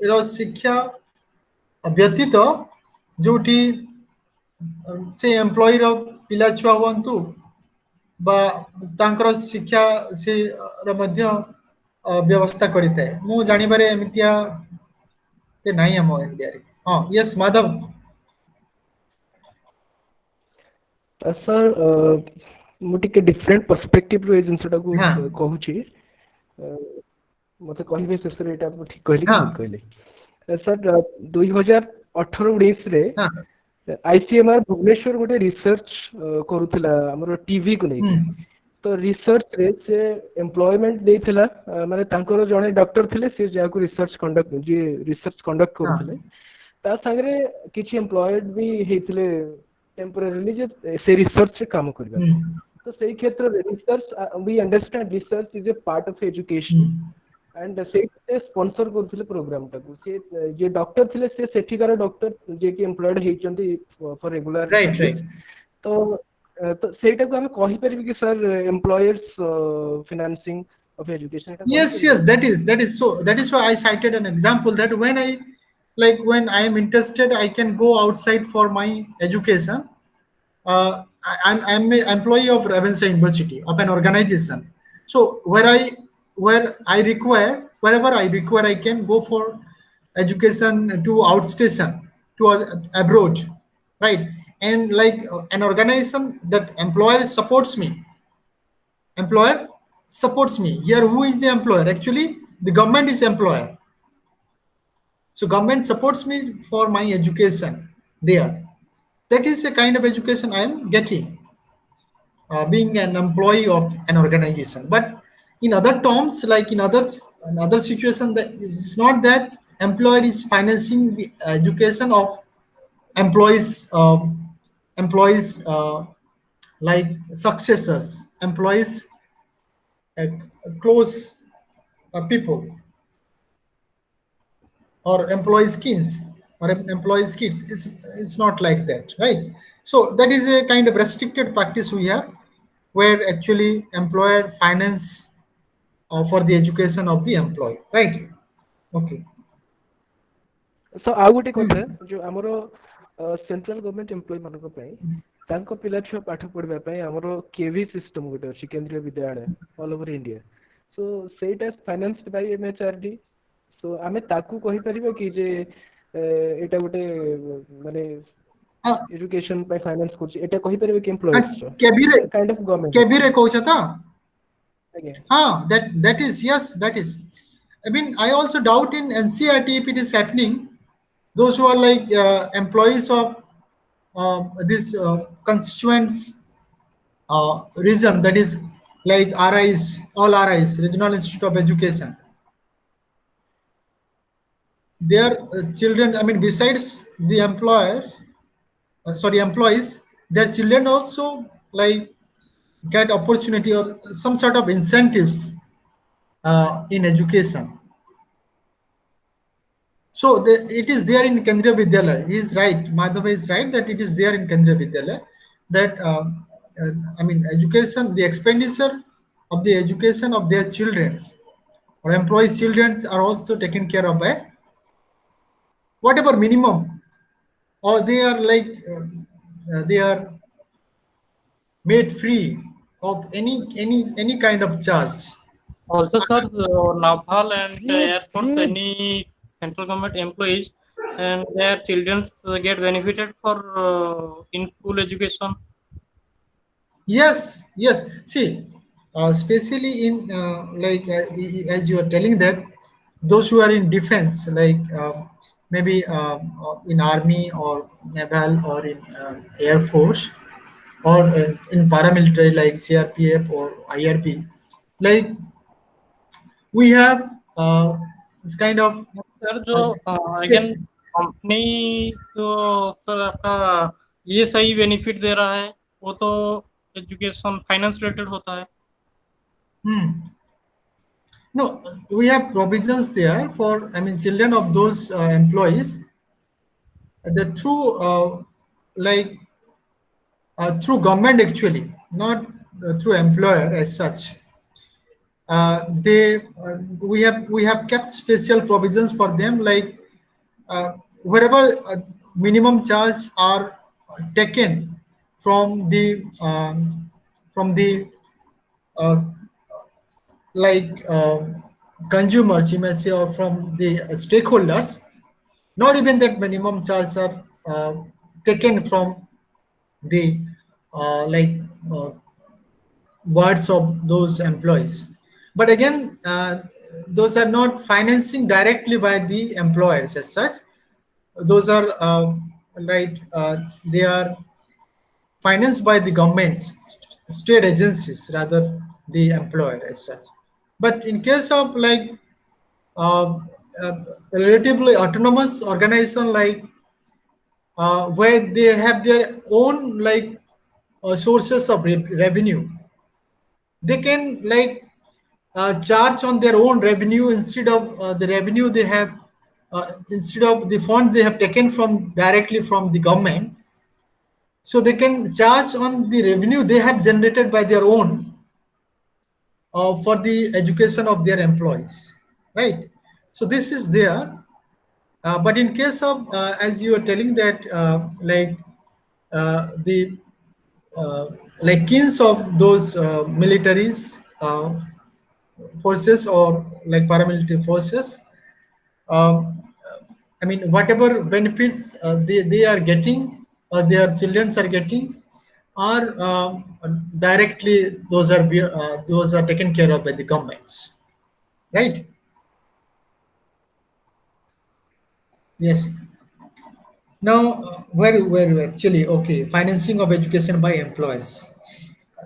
[SPEAKER 3] रो शिक्षा व्यतीत जोटी से employee रो पिला छुआ हुअन्तु बा तांकर शिक्षा से रो मध्य व्यवस्था करिते मु जानि बारे एमितिया ते नाही हम इंडिया रे हां यस माधव
[SPEAKER 1] सर ମୁଁ ଟିକେ ଡିଫରେଣ୍ଟ ପର୍ସପେକ୍ଟିଭରୁ ଏଇ ଜିନିଷଟାକୁ କହୁଛି ମତେ କହିବେ ଶେଷରେ ଏଇଟା ମୁଁ ଠିକ କହିଲି କି ଭୁଲ କହିଲି ସାର୍ 2018-19 ରେ ICMR ଭୁବନେଶ୍ୱର ଗୋଟେ ରିସର୍ଚ୍ଚ କରୁଥିଲା ଆମର ଟିଭି କୁ ନେଇକି ତ ରିସର୍ଚ୍ଚ ରେ ସେ ଏମ୍ପ୍ଲୟମେଣ୍ଟ ଦେଇଥିଲା ମାନେ ତାଙ୍କର ଜଣେ ଡକ୍ଟର ଥିଲେ ସେ ଯାହାକୁ ରିସର୍ଚ୍ଚ କଣ୍ଡକ୍ଟ କରୁଥିଲେ ତା ସାଙ୍ଗରେ କିଛି ଏମ୍ପ୍ଲୟେଡ ବି ହେଇଥିଲେ टेम्परेरीली जे से रिसर्च से काम करबा तो सही क्षेत्र research we understand research is a part of education and से स्पॉन्सर करथिले प्रोग्राम टाको से जे डॉक्टर थिले से सेठिकार डॉक्टर जे कि एम्प्लॉयड हेचंती फॉर रेगुलर
[SPEAKER 3] राइट
[SPEAKER 1] तो सेटा को हम कहि परबी कि sir employers financing of education
[SPEAKER 3] yes that is so that is why I cited an example that when I am interested I can go outside for my education. I'm an employee of Ravenshaw University of an organization. So wherever I require I can go for education to outstation to abroad, right? And like an organization that employer supports me. Here who is the employer? Actually the government is employer. So government supports me for my education there. That is a kind of education I am getting, being an employee of an organization. But in other terms, like in other situation, that it's not that employer is financing the education of employees, like successors, employees, close people. Or employees' kids, it's not like that, right? So that is a kind of restricted practice we have, where actually employer finance for the education of the employee, right? Okay.
[SPEAKER 1] So I would take जो हमरो central government employ मानक पई तांको पिला छुआ पाठ पढबा पई हमरो केवी सिस्टम गोटे अछि केंद्रीय विद्यालय ऑल ओवर इंडिया सो सेटा फाइनेंस्ड बाय एमएचआरडी सो आमे ताकू कहि परिबो कि जे एटा गोटे माने एजुकेशन पे फाइनेंस करछि एटा कहि परिबो कि एम्प्लॉयर्स काइंड ऑफ गवर्नमेंट
[SPEAKER 3] केबीरे कहछ त हां that is yes that is I mean I also doubt in NCERT if it is happening. Those who are like employees of this constituents region, that is like RIs, all RIs, Regional Institute of Education, their children, I mean besides the employees, their children also like get opportunity or some sort of incentives in education. So it is there in Kendriya Vidyalaya. He is right, Madhava is right, that it is there in Kendriya Vidyalaya, that I mean education, the expenditure of the education of their children or employees' children are also taken care of by whatever minimum, or they are like they are made free of any kind of charge.
[SPEAKER 4] Also, sir, Naval and Air Force, any central government employees and their children get benefited for in-school education.
[SPEAKER 3] Yes. See, especially in like as you are telling that those who are in defense, like maybe in army or naval or in air force or in paramilitary like CRPF or IRB, like we have this kind of
[SPEAKER 4] sir जो again
[SPEAKER 3] state.
[SPEAKER 4] Company तो sir आपका ये सही benefit दे रहा है, वो तो education finance related होता है.
[SPEAKER 3] Hmm. No, we have provisions there for, I mean, children of those employees that through like through government actually, not through employer as such. They we have kept special provisions for them, like wherever minimum charge are taken from the uh, like consumers, you may say, or from the stakeholders. Not even that minimum charge are taken from the like words of those employees. But again, those are not financing directly by the employers as such. Those are right. They are financed by the governments, state agencies, rather the employer as such. But in case of like uh, relatively autonomous organization, like where they have their own like sources of revenue, they can like charge on their own revenue instead of the revenue they have, instead of the funds they have taken from directly from the government. So they can charge on the revenue they have generated by their own for the education of their employees, right? So this is there. But in case of, as you are telling that, the like kins of those militaries forces or like paramilitary forces, um, I mean, whatever benefits they are getting or their children are getting are directly those are taken care of by the governments, right? Yes. Now, where actually, okay, financing of education by employers.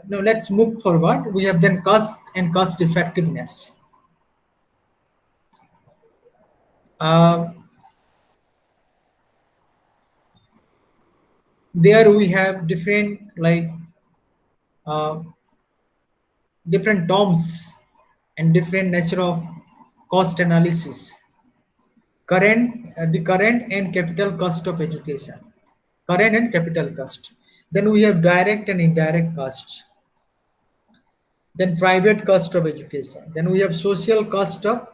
[SPEAKER 3] Now let's move forward. We have done cost and cost effectiveness. Uh, there we have different like uh, different terms and different nature of cost analysis. The current and capital cost of education. Current and capital cost. Then we have direct and indirect costs. Then private cost of education. Then we have social cost of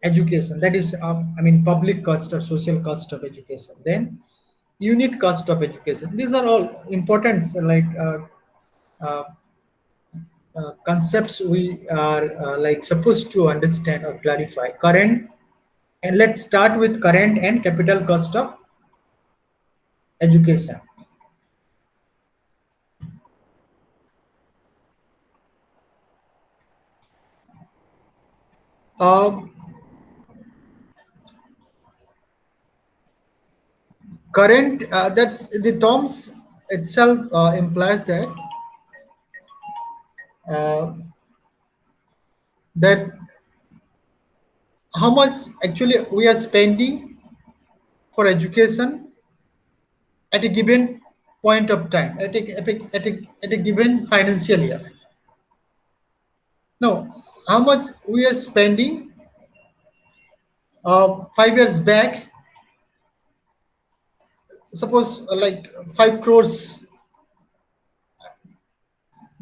[SPEAKER 3] education. That is, I mean, public cost or social cost of education. Then unit cost of education. These are all important, like uh, concepts we are like supposed to understand or clarify. Current, and let's start with current and capital cost of education. Um, Current, that's the terms itself implies uh, that how much actually we are spending for education at a given point of time, at a given financial year. Now, how much we are spending 5 years back, suppose like 5 crores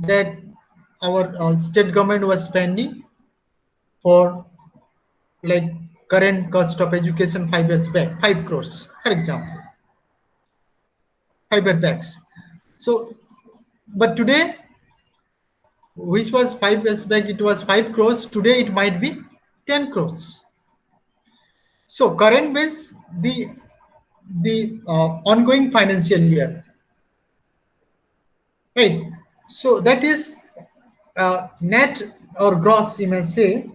[SPEAKER 3] that our state government was spending for like current cost of education 5 years back, 5 crores, for example, 5 years back. So, but today, which was 5 years back, it was 5 crores. Today, it might be 10 crores. So, current means the ongoing financial year, right? So that is net or gross, you may say,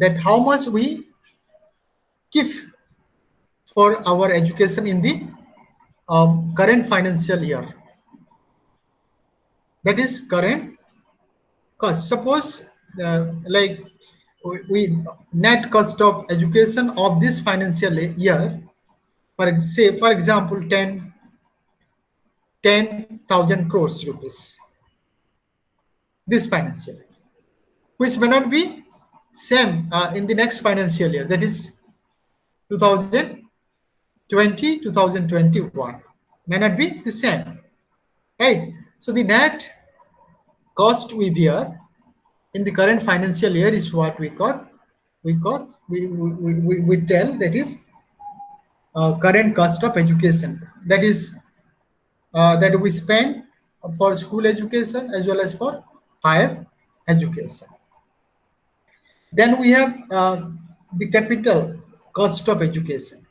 [SPEAKER 3] that how much we give for our education in the current financial year. That is current cost. Suppose like we net cost of education of this financial year, for example 10,000 crores rupees this financial year, which may not be same in the next financial year, that is 2020 2021, may not be the same, right? So the net cost we bear in the current financial year is what we tell that is current cost of education, that is that we spend for school education as well as for higher education. Then we have the capital cost of education,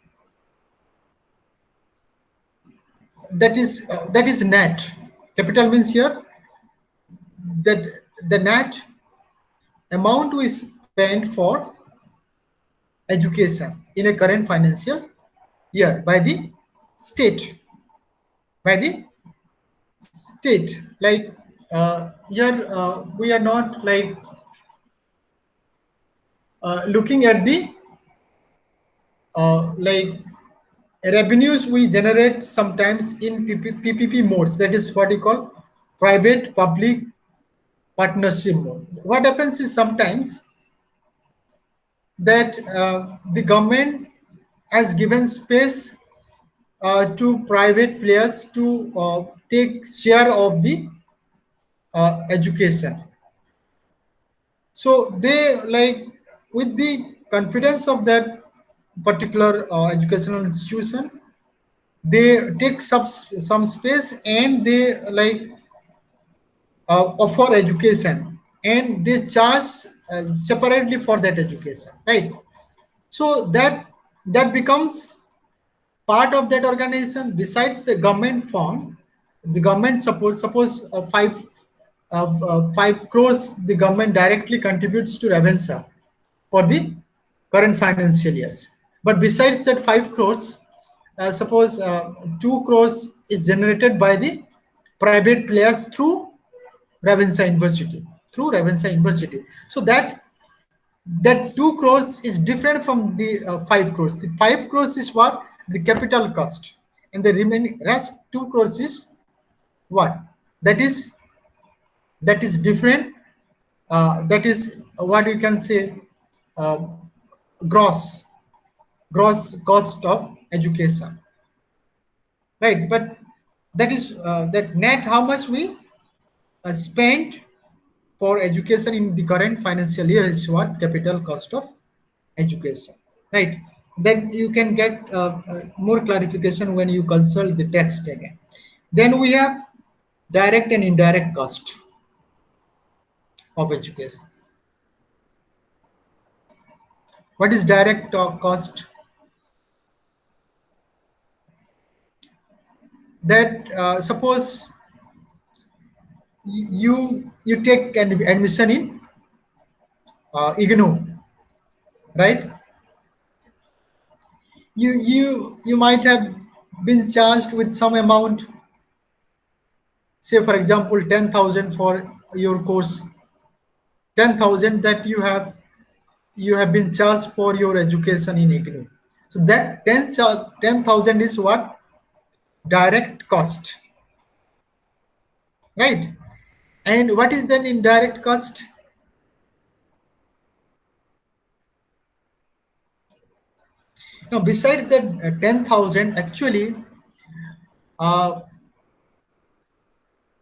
[SPEAKER 3] that is net. Capital means here that the net amount we spend for education in a current financial year by the state. Like here we are not like looking at the like revenues we generate sometimes in PPP modes, that is what you call private public partnership mode. What happens is sometimes that the government has given space to private players to take share of the education. So they, like, with the confidence of that particular educational institution, they take some space and they like offer education, and they charge separately for that education, right? So that becomes part of that organization. Besides the government fund, the government suppose 5 crores the government directly contributes to Ravenshaw for the current financial years. But besides that 5 crores, suppose 2 crores is generated by the private players through Ravenshaw University. So that 2 crores is different from the 5 crores. The 5 crores is what? The capital cost, and the remaining rest 2 crores is what? That is different. That is what you can say gross cost of education, right? But that is that net how much we spent for education in the current financial year is what? Capital cost of education, right? Then you can get more clarification when you consult the text again. Then we have direct and indirect cost of education. What is direct cost? That suppose you take an admission in IGNOU, right? You might have been charged with some amount, say for example 10,000 for your course, 10,000 that you have been charged for your education in IGNOU. So that 10,000 is what? Direct cost, right? And what is then indirect cost? Now, besides that 10,000, actually,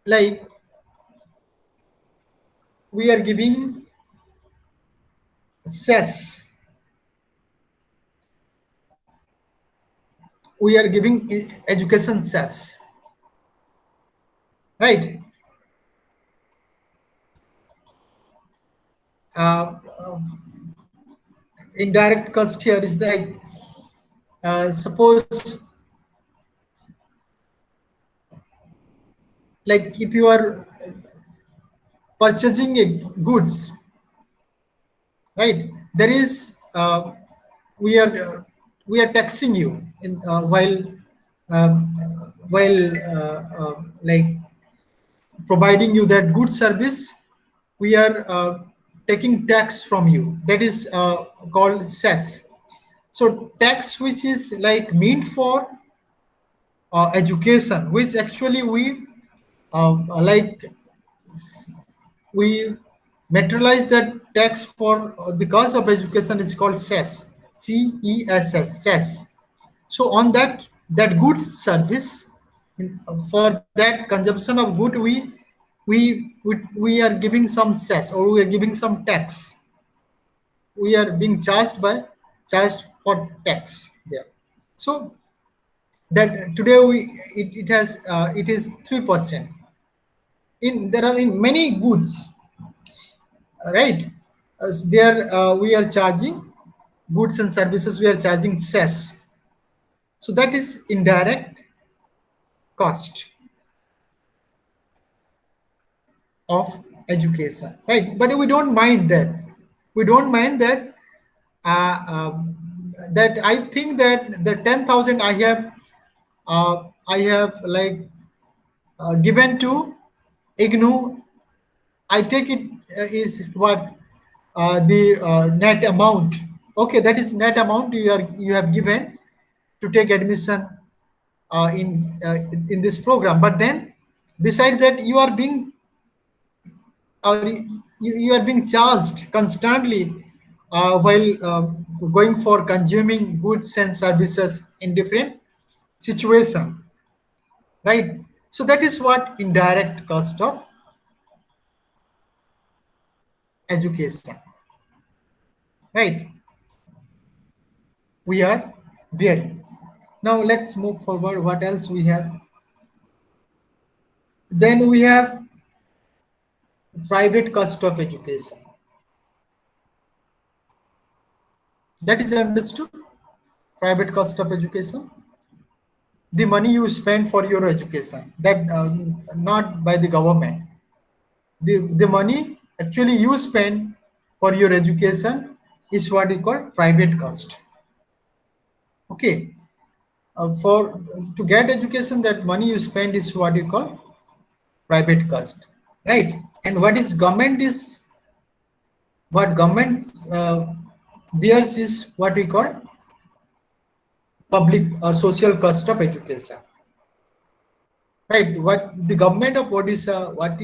[SPEAKER 3] like we are giving cess. We are giving education cess, right? Indirect cost here is like suppose like if you are purchasing goods, right? there is we are taxing you in um, like providing you that good service. We are taking tax from you. That is called cess. So tax, which is like meant for education, which actually we like we materialize that tax for because of education is called cess, cess, cess. So on that goods service, for that consumption of good, we are giving some cess, or we are giving some tax. We are being charged for tax there. So that today it is 3%. There are in many goods, right? There we are charging goods and services. We are charging cess. So that is indirect cost of education, right? But we don't mind that. We don't mind that. That I think that the 10,000 I have like given to IGNOU. I take it is what the net amount. Okay, that is net amount you have given to take admission in this program. But then, besides that, you are being you are being charged constantly while going for consuming goods and services in different situation, right? So that is what indirect cost of education, right? We are bearing. Now let's move forward. What else we have? Then we have private cost of education. That is understood. Private cost of education, the money you spend for your education, that not by the government. The money actually you spend for your education is what we call private cost. Okay, for to get education, that money you spend is what you call private cost, right? And what government bears is what we call public or social cost of education, right? What the government of Odisha, what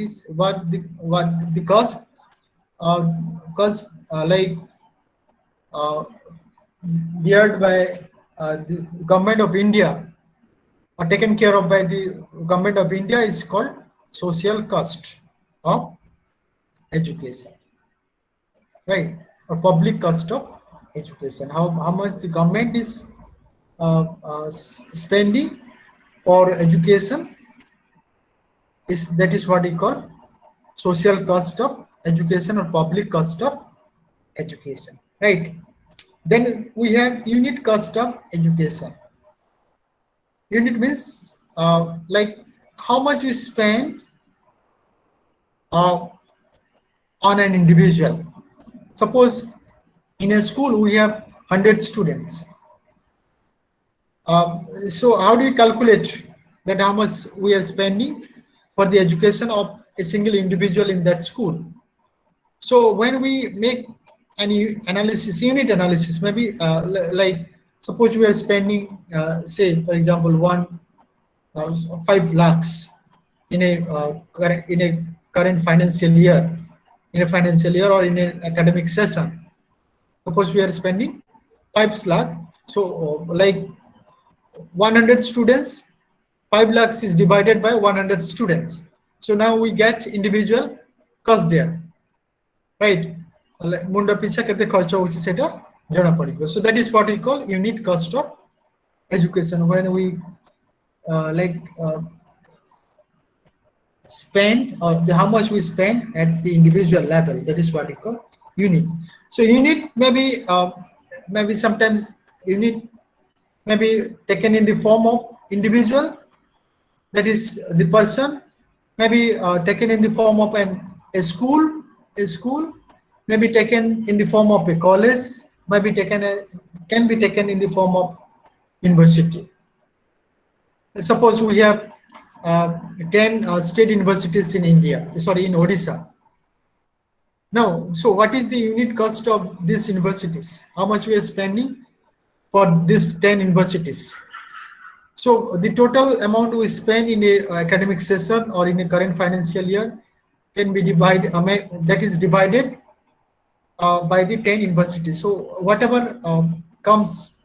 [SPEAKER 3] the cost like beared by the government of India, or taken care of by the government of India, is called social cost of education, right? Or public cost of education. How much the government is spending for education that is what we call social cost of education or public cost of education, right? Then we have unit cost of education. Unit means like how much you spend on an individual. Suppose in a school we have 100 students. So how do you calculate that how much we are spending for the education of a single individual in that school? So when we make any analysis, unit analysis, maybe like suppose we are spending, say for example, 5 lakhs in a current financial year, or in an academic session. Suppose we are spending 5 lakhs. So like 100 students, 5 lakhs is divided by 100 students. So now we get individual cost there, right? Munda picha kete kharcha hochi seta jana padibo. So that is what we call unit cost of education. When we spend, or how much we spend at the individual level, that is what we call unit. So unit maybe sometimes unit may be taken in the form of individual, that is the person, maybe taken in the form of a school, may be taken in the form of a college, can be taken in the form of university. Suppose we have 10 state universities in India, sorry, in Odisha. Now, so what is the unit cost of these universities? How much we are spending for these 10 universities? So the total amount we spend in a academic session or in a current financial year can be divided, that is divided by the 10 universities. So whatever comes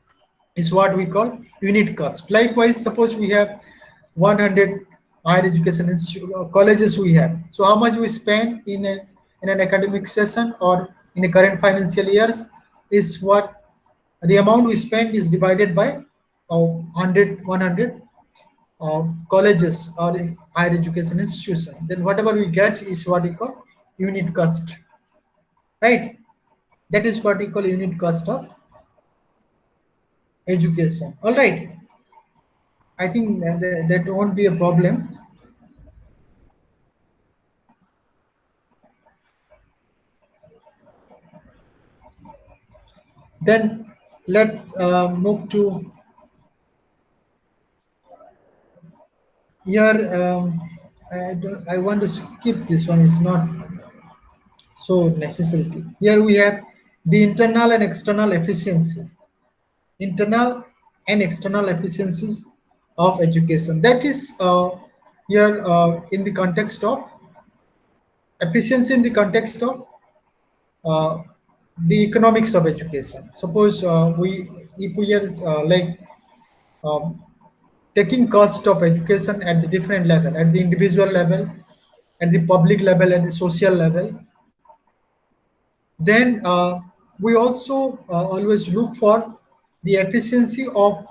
[SPEAKER 3] is what we call unit cost. Likewise, suppose we have 100 higher education colleges we have. So how much we spend in an academic session or in a current financial years is what the amount we spend is divided by 100 colleges or higher education institution. Then whatever we get is what we call unit cost, right? That is what we call unit cost of education. All right. I think that won't be a problem. Then let's move to here. I want to skip this one. It's not so necessary. Here we have the internal and external efficiency. Internal and external efficiencies of education. That is here in the context of efficiency in the context of the economics of education. Suppose if we are taking cost of education at the different level, at the individual level, at the public level, at the social level, then we also always look for the efficiency of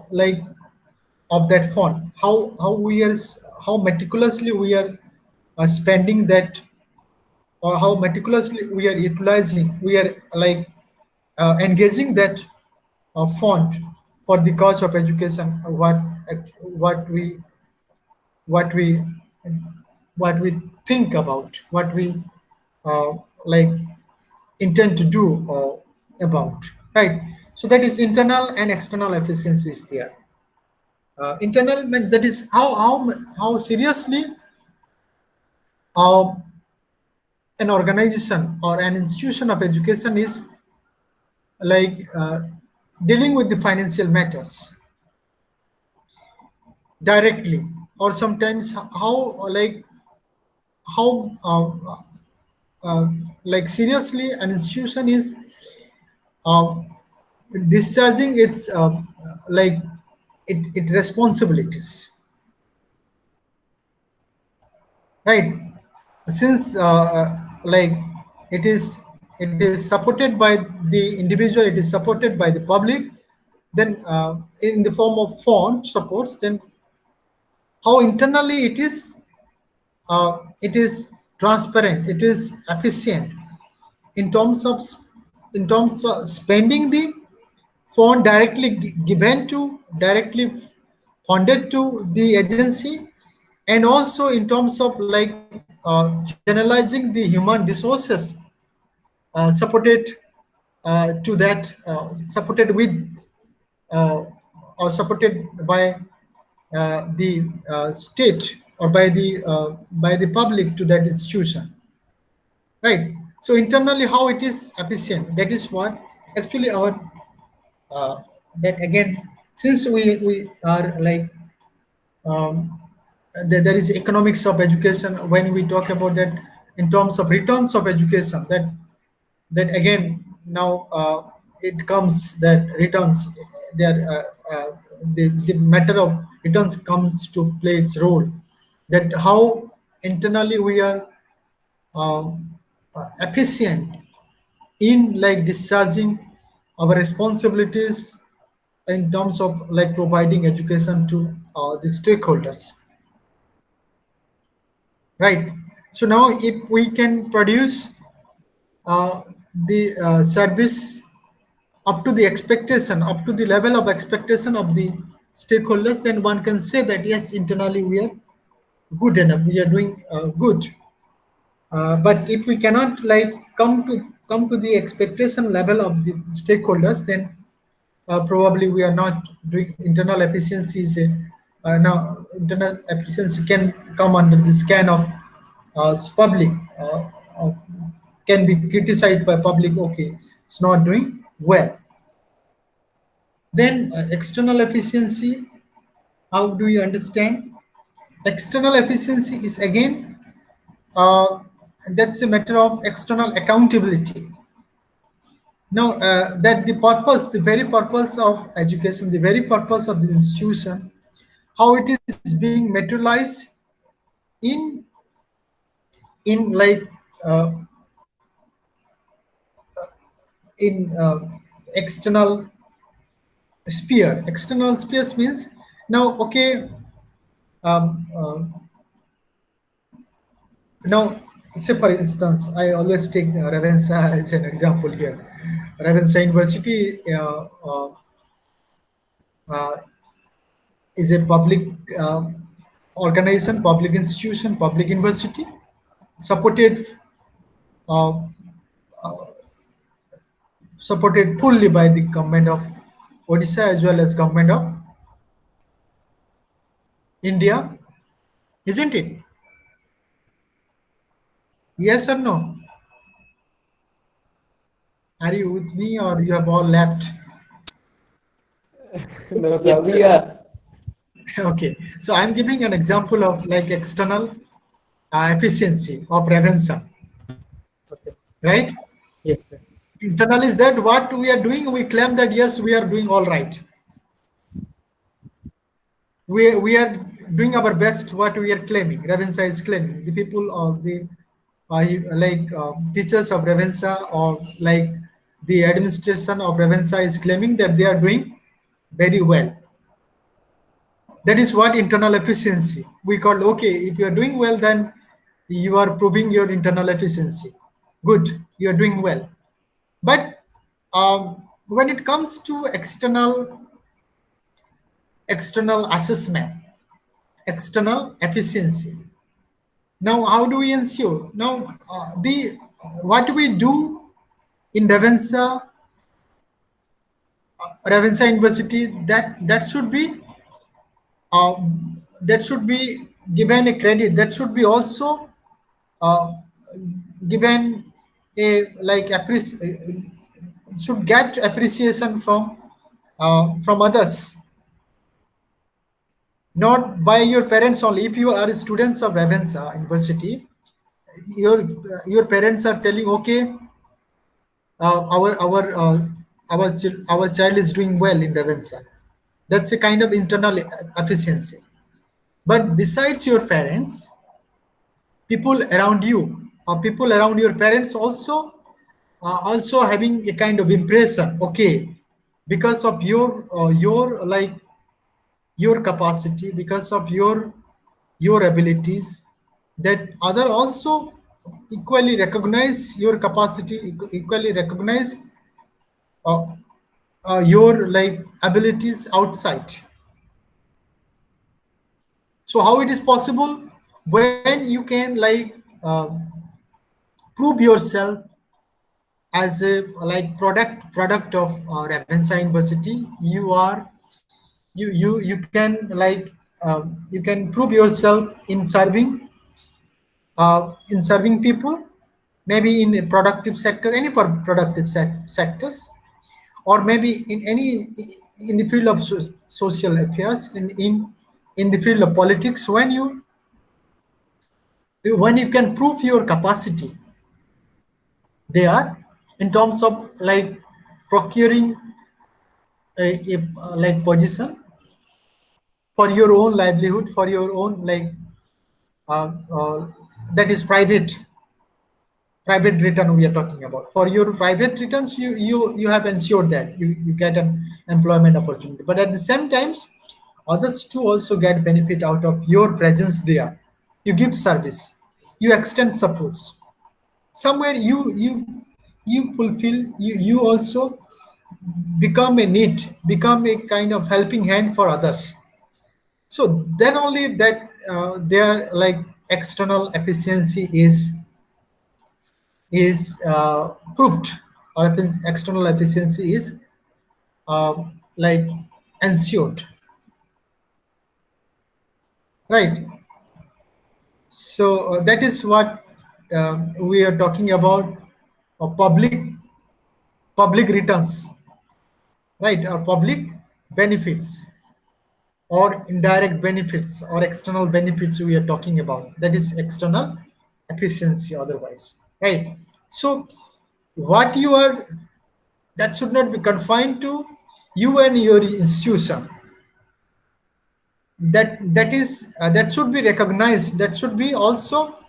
[SPEAKER 3] that fund. How meticulously we are spending that, or how meticulously we are utilizing, we are engaging that fund for the cause of education. What we think about, what we intend to do about, right? So that is internal and external efficiencies there. Internal, that is how seriously an organization or an institution of education is dealing with the financial matters directly, or sometimes how seriously an institution is discharging its its responsibilities, right? Since it is supported by the individual, it is supported by the public, then in the form of fund supports, then how internally it is transparent, it is efficient in terms of spending the fund directly directly funded to the agency, and also in terms of generalizing the human resources supported to that supported with or supported by the state or by the public to that institution, right? So internally how it is efficient, that is what actually our that again, since we are there is economics of education, when we talk about that in terms of returns of education, that again now it comes that returns there, the matter of returns comes to play its role, that how internally we are efficient in discharging our responsibilities in terms of providing education to the stakeholders, right? So now if we can produce the service up to the expectation, up to the level of expectation of the stakeholders, then one can say that yes, internally we are good enough, we are doing good. But if we cannot come to come to the expectation level of the stakeholders, then probably we are not doing internal efficiencies. Now, internal efficiency can come under the scan of public, uh, can be criticized by public. Okay, it's not doing well. Then external efficiency. How do you understand? External efficiency is again that's a matter of external accountability. Now, that the purpose, the very purpose of education, the very purpose of the institution, how it is being materialized in like in external sphere. External spheres means now, okay, um, uh, now, say for instance, I always take Ravensa as an example here. Ravensa University uh, is a public organization, public institution, public university, supported uh, supported fully by the government of Odisha as well as government of India, isn't it? Yes or no? Are you with me or you have all left?
[SPEAKER 1] No, sir, we are.
[SPEAKER 3] Okay, so I'm giving an example of like external efficiency of Ravensa,
[SPEAKER 4] Okay.
[SPEAKER 3] right?
[SPEAKER 4] Yes, sir.
[SPEAKER 3] Internal is that what we are doing, we claim that yes, we are doing all right. We are doing our best, what we are claiming, Ravensa is claiming. The people of the teachers of Ravensa or like the administration of Ravensa is claiming that they are doing very well. That is what internal efficiency we call. Okay, if you are doing well, then you are proving your internal efficiency. Good, you are doing well. But when it comes to external assessment, external efficiency, now how do we ensure? Now the what we do in Ravensa University, that should be given a credit. That should be also given a like should get appreciation from others, not by your parents only. If you are students of Ravensa University, your parents are telling, okay, our child is doing well in Ravensa. That's a kind of internal efficiency. But besides your parents, people around you or people around your parents also having a kind of impression. Okay, because of your your capacity, because of your abilities, that other also equally recognize your capacity, equally recognize your like abilities outside. So how it is possible when you can like prove yourself as a like product of Ravensa University? You can like you can prove yourself in serving people, maybe in a productive sector, any for productive sectors, or maybe in any in the field of social affairs, in the field of politics. When you can prove your capacity there in terms of like procuring a like position for your own livelihood, for your own like that is private return we are talking about. For your private returns, you have ensured that you get an employment opportunity, but at the same times others too also get benefit out of your presence there. You give service, you extend supports, somewhere you fulfill, you also become a kind of helping hand for others. So then only that their like external efficiency is is proved, or external efficiency is like ensured, right? So that is what we are talking about, public returns, right, or public benefits, or indirect benefits, or external benefits we are talking about. That is external efficiency otherwise, right? So what you are, that should not be confined to you and your institution. That is that should be recognized, that should be also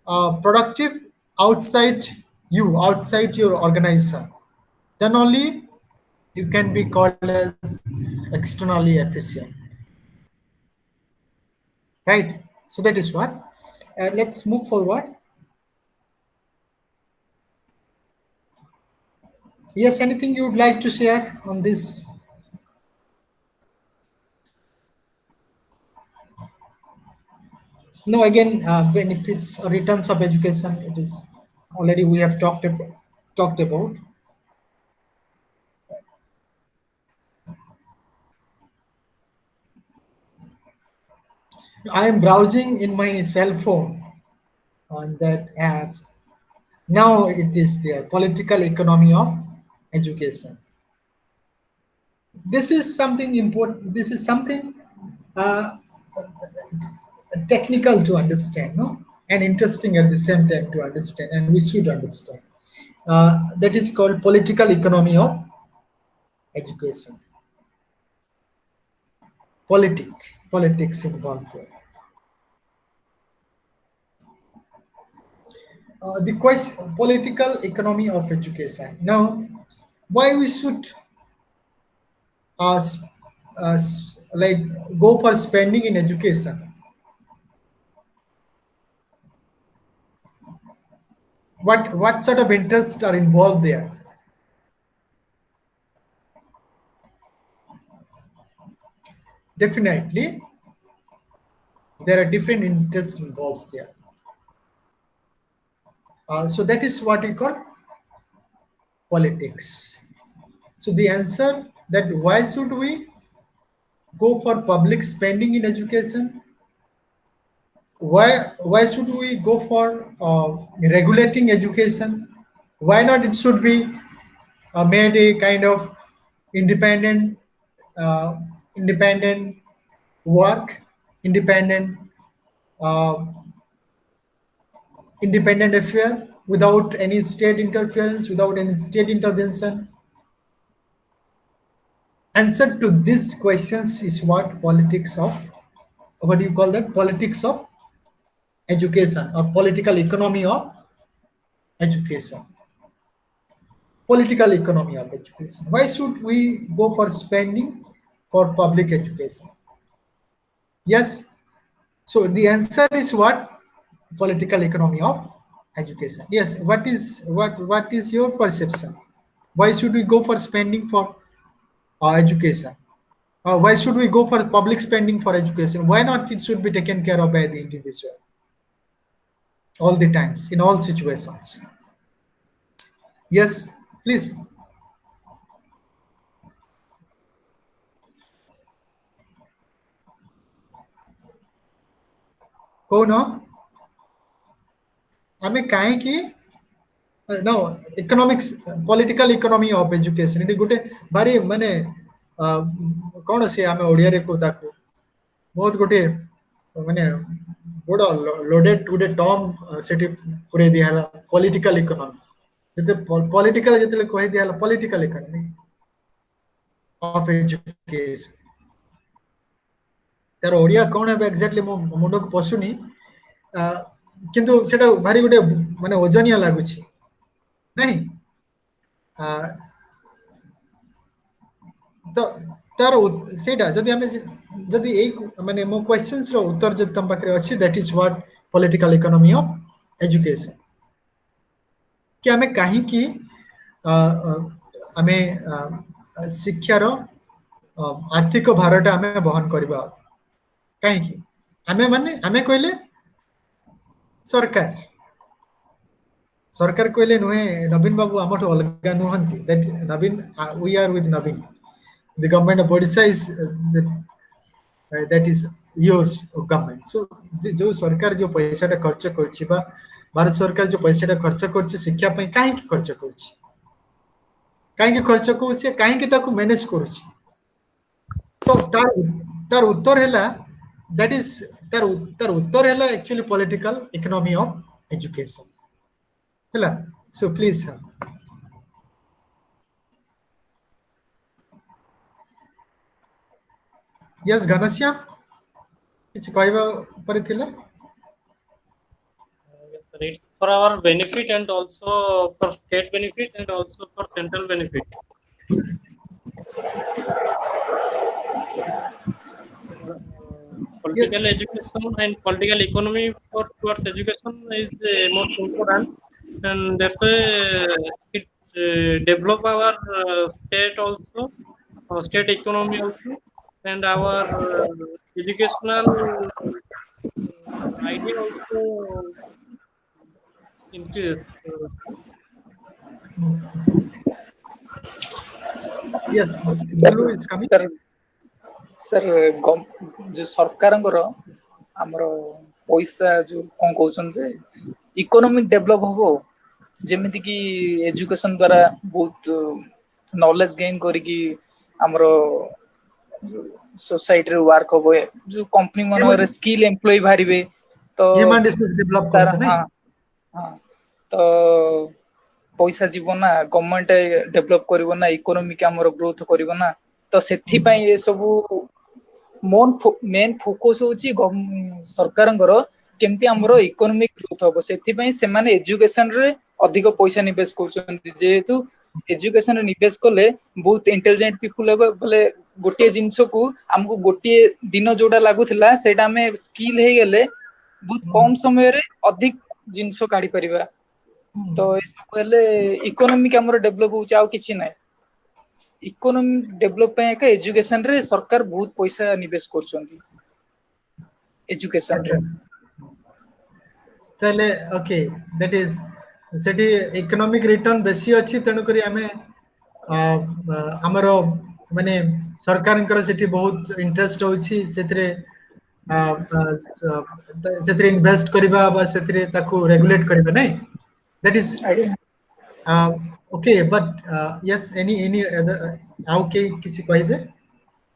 [SPEAKER 3] productive outside you, outside your organization. Then only you can be called as externally efficient, right? So that is what. Let's move forward. Yes, anything you would like to share on this? No, again, benefits or returns of education, it is already we have talked about. I am browsing in my cell phone on that app. Now it is there, political economy of education. This is something important. This is something uh, technical to understand, no, and interesting at the same time to understand, and we should understand. That is called political economy of education. Politics involved there. The question, political economy of education. Now, why we should like go for spending in education? What sort of interests are involved there? Definitely, there are different interests involved there. So that is what we call politics. So the answer that why should we go for public spending in education? Why should we go for regulating education? Why not it should be made a kind of independent independent work, independent uh, independent affair, without any state interference, without any state intervention? Answer to these questions is what politics of, what do you call that, politics of education, or political economy of education. Political economy of education. Why should we go for spending for public education? Yes. So the answer is what? Political economy of education. Yes. What is your perception? Why should we go for spending for education? Why should we go for public spending for education? Why not it should be taken care of by the individual all the times, in all situations? Yes, please. କହୁନ ଆମେ କାହିଁକି no economics, political economy of education, ଏଠି ଗୋଟେ ଭାରି ମାନେ କଣ ସେ ଆମେ ଓଡ଼ିଆରେ କହୁ ତାକୁ ବହୁତ ଗୋଟେ ମାନେ ବଡ଼ ଲୋଡେଡ ଗୋଟେ ଟର୍ମ ସେଠି ପୁରେଇ ଦିଆ ହେଲା, political economy। ଯେତେ political ଯେତେବେଳେ କହି ଦିଆ ହେଲା political economy of education, ତାର ଓଡ଼ିଆ କଣ ହେବ ଏକ୍ଜାକ୍ଟଲି ମୋ ମୁଣ୍ଡକୁ ପଶୁନି, କିନ୍ତୁ ସେଟା ଭାରି ଗୋଟେ ମାନେ ଓଜନିଆ ଲାଗୁଛି ନାହିଁ। ତ ତାର ସେଇଟା ଯଦି ଆମେ ଯଦି ଏଇ ମାନେ ମୋ କ୍ୱେଶ୍ଚନ୍ସର ଉତ୍ତର ଯଦି ତମ ପାଖରେ ଅଛି, that is what political economy of education. କି ଆମେ କାହିଁକି ଆମେ ଶିକ୍ଷାର ଆର୍ଥିକ ଭାରଟା ଆମେ ବହନ କରିବା, କାହିଁକି ଆମେ କହିଲେ ସରକାର, सरकार कहले नुहे नवीन बाबू आमठू अलग नुहंती that Naveen we are with Naveen the government of Odisha is that is yours government so जो सरकार जो पैसाटा खर्च करछि बा भारत सरकार जो पैसाटा खर्च करछि शिक्षा पे काहे की खर्च करछि काहे की खर्च करछि काहे की ताको मैनेज करछि तो तार उत्तर हैला दैट इज तार उत्तर हैला actually political economy of education हैला सो प्लीज यस घनश्याम किछ कहबा परे थिला
[SPEAKER 4] It's for our benefit and also for state benefit and also for central benefit. Political education and political economy for towards education is most important, and that's why it develop our state also, state economy also, and our educational idea also increase.
[SPEAKER 3] Yes Balu is coming
[SPEAKER 7] sir sir जो सरकारंकर हमर पैसा जो कोन कहउछन जे economic develop होबो जेमिति कि education द्वारा बहुत knowledge gain करी कि हमर सोसाइटी रे वर्क होबो जो कंपनी मनरे स्किल एम्प्लॉय भारिबे तो
[SPEAKER 3] ह्यूमन रिसोर्स डेवलप करछ नै
[SPEAKER 7] हाँ तो पैसा जीवन ना गवर्नमेंट डेवलप करिवो ना इकोनॉमी के हमर ग्रोथ करिवो ना तो सेथि पई ए सब मेन फोकस होची सरकारंकर केमती हमर इकोनॉमिक ग्रोथ होबो सेथि पई से माने एजुकेशन रे अधिक पैसा निवेश करछन जेहेतु एजुकेशन रे निवेश कले बहुत इंटेलिजेंट पीपल हेबे बोले गोटे जिंस को हमको गोटे दिन जोडा लागुथिला सेटा हमें स्किल हे गेले बहुत कम समय रे अधिक जिंस काढी परिबा तो ए सब हेले इकोनॉमिक हमर डेवलप हो चाउ किछि नै इकोनॉमिक डेवलप पे का एजुकेशन रे सरकार बहुत पैसा निवेश करछंती एजुकेशन रे
[SPEAKER 3] तले okay that is Sethi economic return बेसी अछि तनु करी हमें हमरो माने सरकारनकर सेठी बहुत इंटरेस्ट होछि सेतरे सेतरे इन्वेस्ट करबा बा सेतरे ताको रेगुलेट करबा नै that is okay but yes any other okay किसी कहबे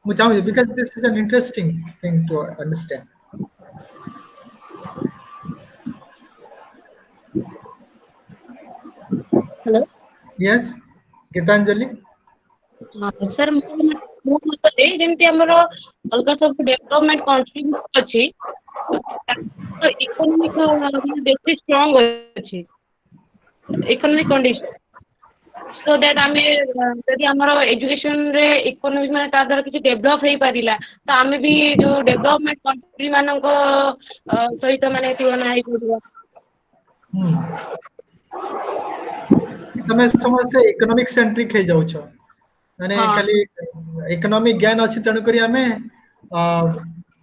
[SPEAKER 3] मु चाहू because this is an interesting thing to understand
[SPEAKER 2] hello
[SPEAKER 3] yes Geetanjali
[SPEAKER 2] sir मो मते जेमति हमर अलगा सब डेवलपमेंट कंट्रीब्यूट अछि तो इकोनॉमिक बेसी स्ट्रांग अछि इकोनॉमिक कंडीशन so that आमे यदि हमर एजुकेशन रे इकोनॉमिक माने ता द्वारा किछि डेवलप हेई पारिला तो आमे भी जो डेवलपमेंट कंट्री मानको सहित माने तुलना हेई करबा
[SPEAKER 3] तमे समझते इकोनॉमिक सेंट्रिक हे जाउ छ माने खाली इकोनॉमिक ज्ञान अछि तण करी हमें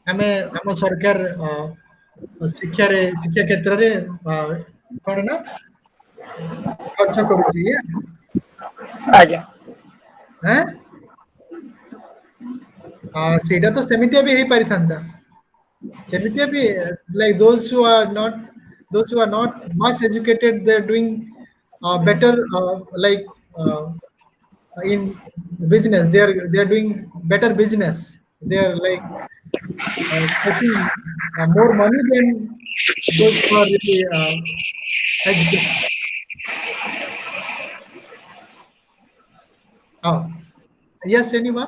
[SPEAKER 3] हम सरकार शिक्षा क्षेत्र रे कोन ना खर्च करूची
[SPEAKER 7] आज्ञा
[SPEAKER 3] हैं सेटा तो सेमितिया भी हे पारि थांता सेमितिया भी like those who are not much educated they are doing better like in business they are doing better business they are like making more money than those who are really educated. Yes, anyone?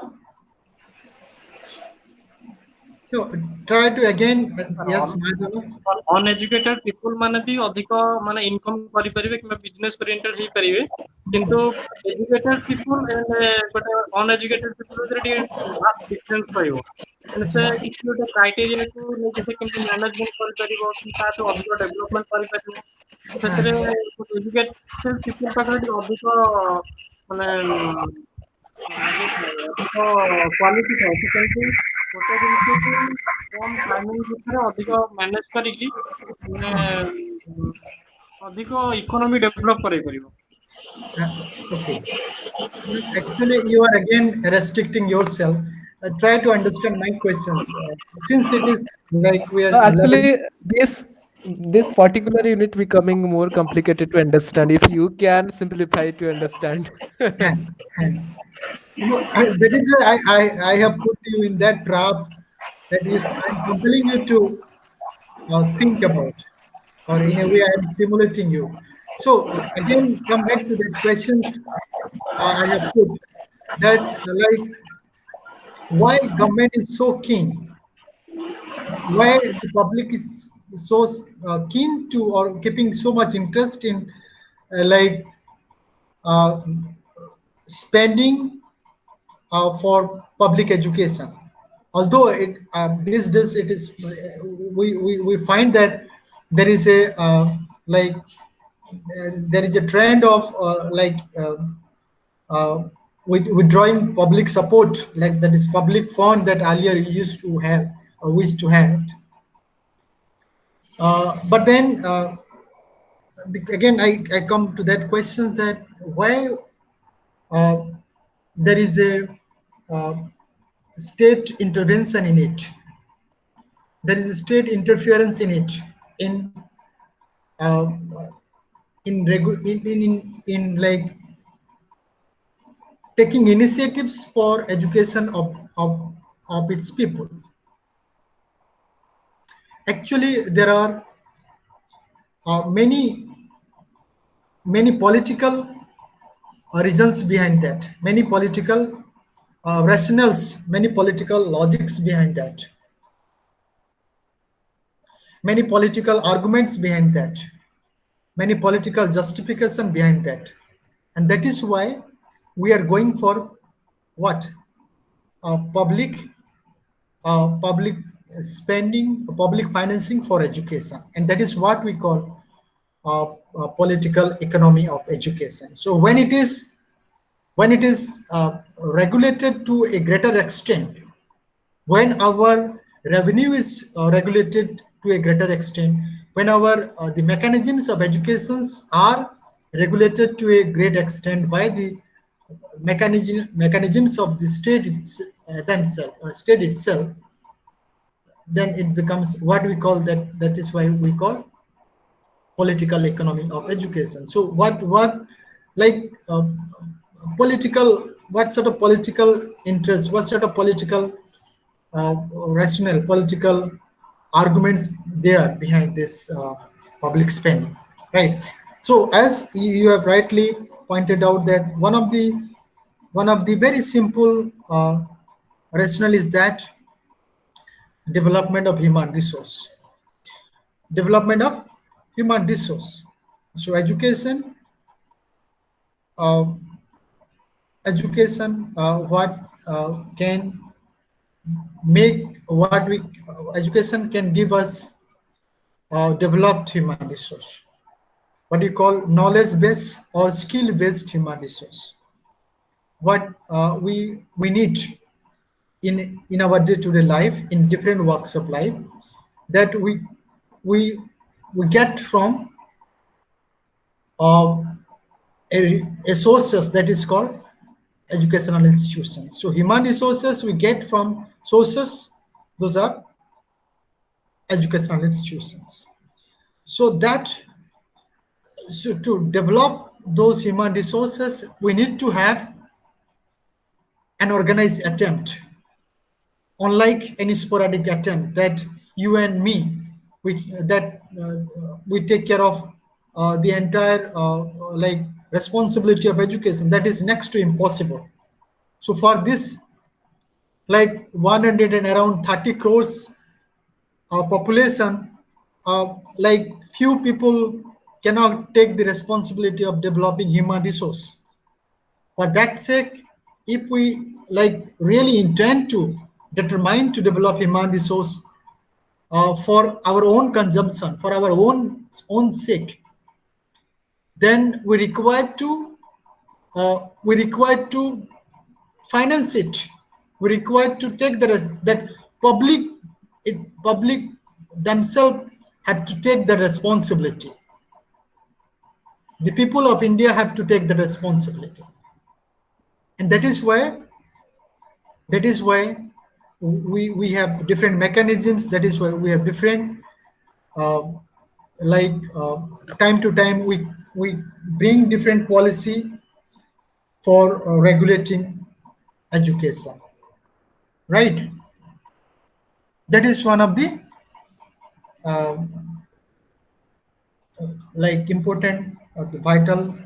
[SPEAKER 3] No, try to again. Yes,
[SPEAKER 4] uneducated people माने भी अधिक माने income करि परिबे कि business oriented ही परिबे किंतु educated people and but uneducated people रे डिफरेंस पाइबो से इस क्राइटेरिया को लेके से केमति मैनेजमेंट कर परिबो ता तो अधिक डेवलपमेंट करि परिबो सेतरे एजुकेटेड पीपल का अधिक माने तो क्वालिटी है किंतु छोटे जिनिस को कम टाइमिंग भितर अधिक मैनेज करिकी ଅଧିକ ଇକୋନୋମି ଡେଭଲପ କରେଇ ପାରିବ।
[SPEAKER 3] Okay. Actually, you are again restricting yourself. Try to understand my questions. Since it is like we are learning.
[SPEAKER 1] Actually, this particular unit becoming more complicated to understand. If you can simplify to understand.
[SPEAKER 3] Hand, hand. That is why I have put you in that trap. That is, I'm compelling you to think about, or in a way, I'm stimulating you. So again, come back to the questions I have put. That like why government is so keen, why the public is so keen to or keeping so much interest in like uh, spending for public education. Although these days it is we find that there is a like there is a trend of withdrawing public support, like that is public fund that earlier used to have or used to have. But then again, I come to that question that why there is a state intervention in it. There is a state interference in it, uh, in like taking initiatives for education of its people. Actually, there are many political reasons behind that, many political rationales, many political logics behind that, many political arguments behind that, many political justification behind that. And that is why we are going for what? Public spending, public financing for education. And that is what we call political economy of education. So when it is regulated to a greater extent, when our revenue is regulated to a greater extent, when our the mechanisms of educations are regulated to a great extent by the mechanisms of the state state itself, then it becomes what we call that is why we call political economy of education. So what like political, what sort of political interest, what sort of political rational political arguments there behind this public spending, right? So as you have rightly pointed out that one of the very simple rationale is that development of human resource. So education what can make what we education can give us developed human resource, what you call knowledge based or skill based human resource, what we need in our day-to-day life, in different walks of life, that we get from a sources that is called educational institutions. So human resources we get from sources, those are educational institutions. So to develop those human resources, we need to have an organized attempt, unlike any sporadic attempt that you and me we take care of the entire like responsibility of education. That is next to impossible. So for this, like 100 and around 30 crores population, like few people cannot take the responsibility of developing human resource. For that sake, if we like really intend to determine to develop human resource for our own consumption, for our own sake, then we require to finance it. We require to take that public themselves have to take the responsibility. the people of India have to take the responsibility. And that is why we have different mechanisms. That is why we have different time to time we bring different policy for regulating education, right? That is one of the important the vital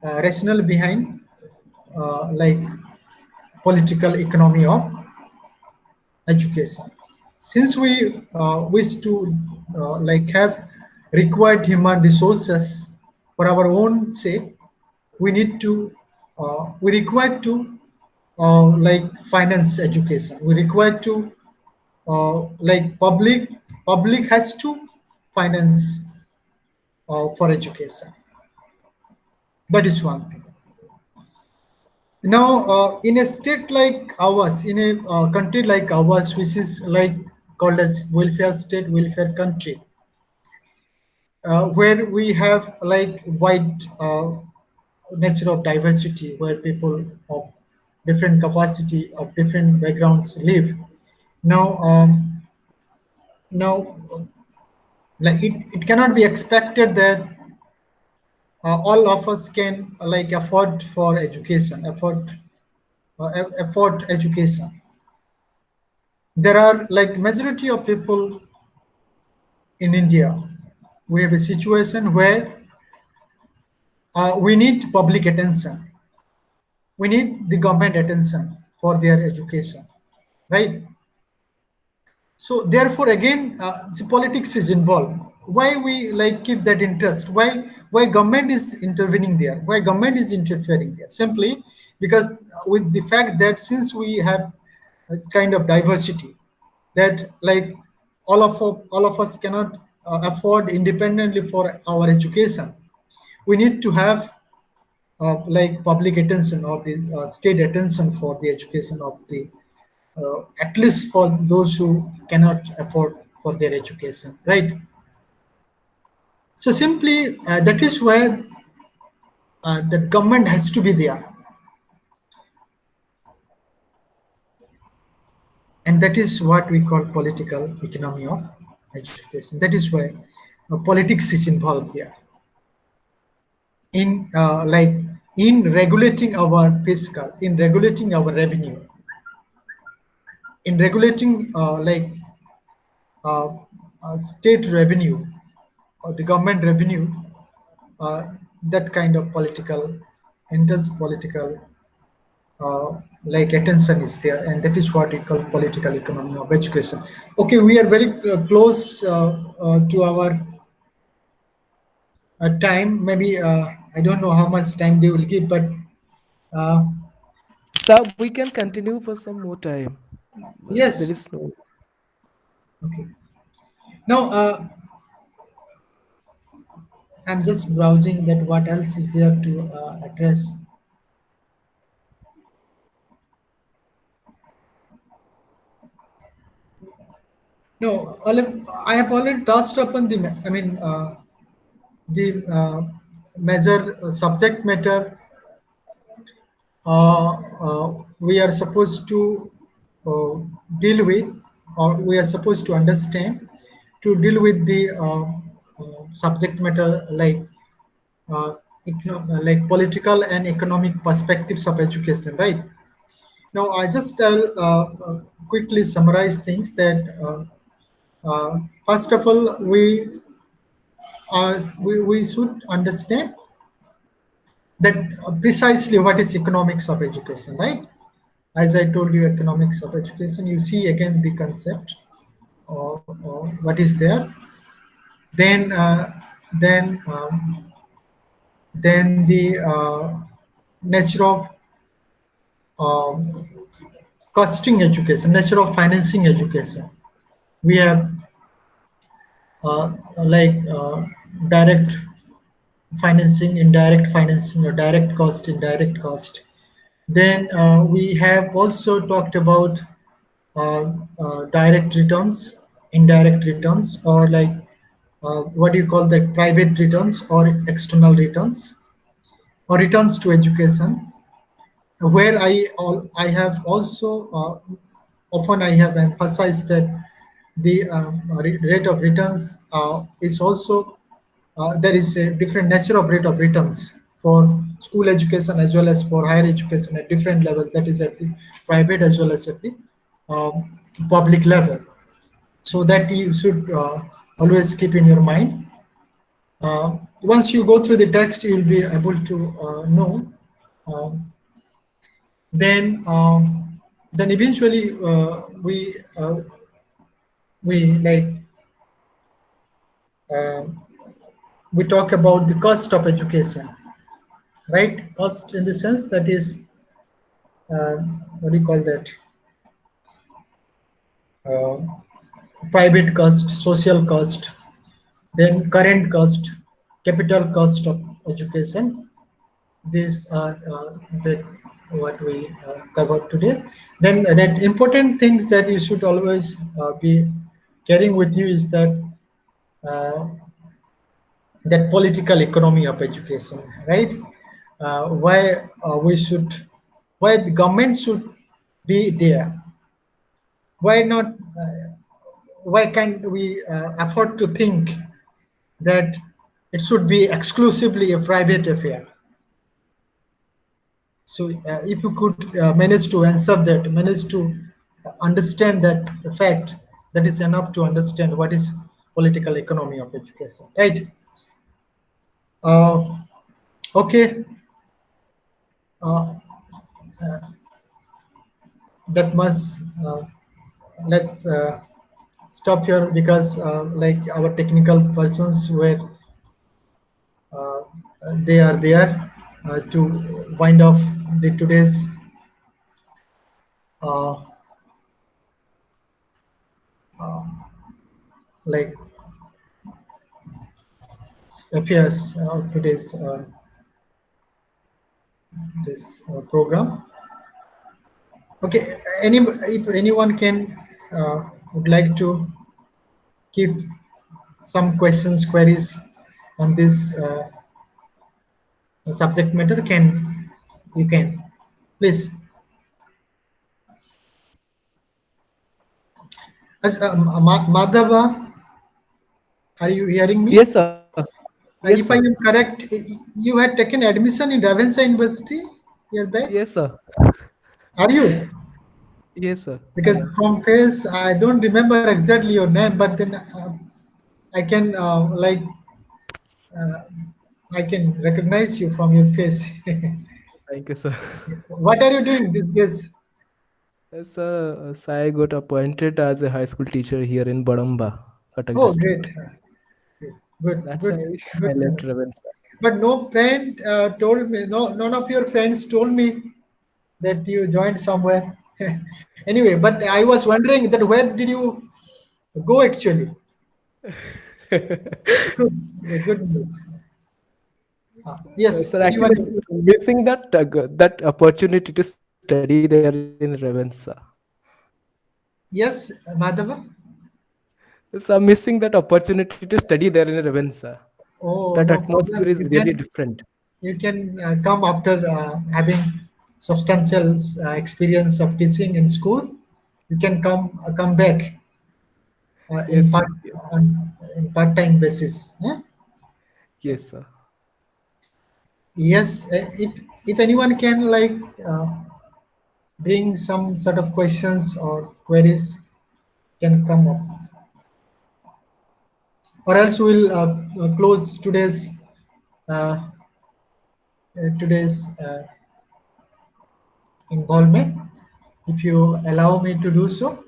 [SPEAKER 3] rationale behind political economy of education. Since we wish to have required human resources for our own sake, we need to we require to finance education. We require to public has to finance for education. That is one thing. Now, in a state like ours, in a country like ours, which is called as welfare state, welfare country, where we have wide nature of diversity, where people of different capacity, of different backgrounds live. Now, it cannot be expected that all of us can afford for education, afford education. There are majority of people in India. We have a situation where we need public attention. We need the government attention for their education, right? So therefore, again, the politics is involved. Why we keep that interest? Why government is intervening there? Why government is interfering there? Simply because with the fact that since we have a kind of diversity, that all of us cannot afford independently for our education, we need to have public attention or the state attention for the education of the at least for those who cannot afford for their education, right? So simply that is where the government has to be there, and that is what we call political economy of education. That is why politics is involved there in in regulating our fiscal, in regulating our revenue, in regulating state revenue or the government revenue. That kind of intense political attention is there, and that is what we call political economy of education. Okay, we are very close to our time. Maybe I don't know how much time they will give, but
[SPEAKER 1] Sir, we can continue for some more time.
[SPEAKER 3] yes.
[SPEAKER 1] There is no.
[SPEAKER 3] Okay. Now, I'm just browsing that what else is there to address. No, I have already touched upon the, the major subject matter we are supposed to deal with, or we are supposed to understand to deal with the subject matter political and economic perspectives of education, right? Now, I just quickly summarize things that first of all, we should understand that precisely what is economics of education, right? As I told you, economics of education, you see again the concept or what is there. Then the nature of costing education, nature of financing education. We have direct financing, indirect financing, or direct cost, indirect cost. Then we have also talked about direct returns, indirect returns, or what do you call that, private returns or external returns or returns to education, where I have also often I have emphasized that the rate of returns is also there is a different nature of rate of returns for school education as well as for higher education at different levels, that is at the private as well as at the public level. So that you should always keep in your mind. Once you go through the text, you will be able to know. Then eventually we like we talk about the cost of education, right? Cost in the sense that is what do you call that? Private cost, social cost, then current cost, capital cost of education. These are what we covered today. Then that important things that you should always be carrying with you is that that political economy of education, right? Why why the government should be there? Why not? Why can't we afford to think that it should be exclusively a private affair? So if you could manage to answer that, manage to understand that fact, that is enough to understand what is political economy of education, right? Okay. That must let's stop here because like our technical persons were they are there to wind off the today's like affairs of today's this program. Okay, if anyone can would like to keep some questions, queries on this subject matter, you can please. As Madhava, are you hearing me?
[SPEAKER 1] Yes, sir. Yes,
[SPEAKER 3] if I am correct, you had taken admission in Ravenshaw University here back?
[SPEAKER 1] Yes, sir.
[SPEAKER 3] Are you?
[SPEAKER 1] Yes, sir.
[SPEAKER 3] Because from face, I don't remember exactly your name, but then I can I can recognize you from your face.
[SPEAKER 1] Thank you, sir.
[SPEAKER 3] What are you doing these days?
[SPEAKER 1] Yes, sir. So I got appointed as a high school teacher here in Badamba, Cuttack
[SPEAKER 3] Oh,
[SPEAKER 1] district.
[SPEAKER 3] great. Good.
[SPEAKER 1] That's
[SPEAKER 3] Good.
[SPEAKER 1] why I left
[SPEAKER 3] Good.
[SPEAKER 1] Ravenshaw.
[SPEAKER 3] But no friend told me, none of your friends told me that you joined somewhere. Anyway, but I was wondering that where did you go actually? Good news. Yes,
[SPEAKER 1] Sir, actually, I was missing that opportunity to study there in Ravenshaw.
[SPEAKER 3] Yes, Madhava.
[SPEAKER 1] So I'm missing that opportunity to study there in Ravenshaw.
[SPEAKER 3] Oh,
[SPEAKER 1] That
[SPEAKER 3] no
[SPEAKER 1] atmosphere
[SPEAKER 3] problem.
[SPEAKER 1] is really different.
[SPEAKER 3] You can come after having substantial experience of teaching in school. You can come back in
[SPEAKER 1] Yes,
[SPEAKER 3] part
[SPEAKER 1] sir.
[SPEAKER 3] in part-time basis. Yeah?
[SPEAKER 1] Yes, sir.
[SPEAKER 3] Yes, if anyone can like bring some sort of questions or queries, can come up, or else we'll close uh, today's involvement. If you allow me to do so.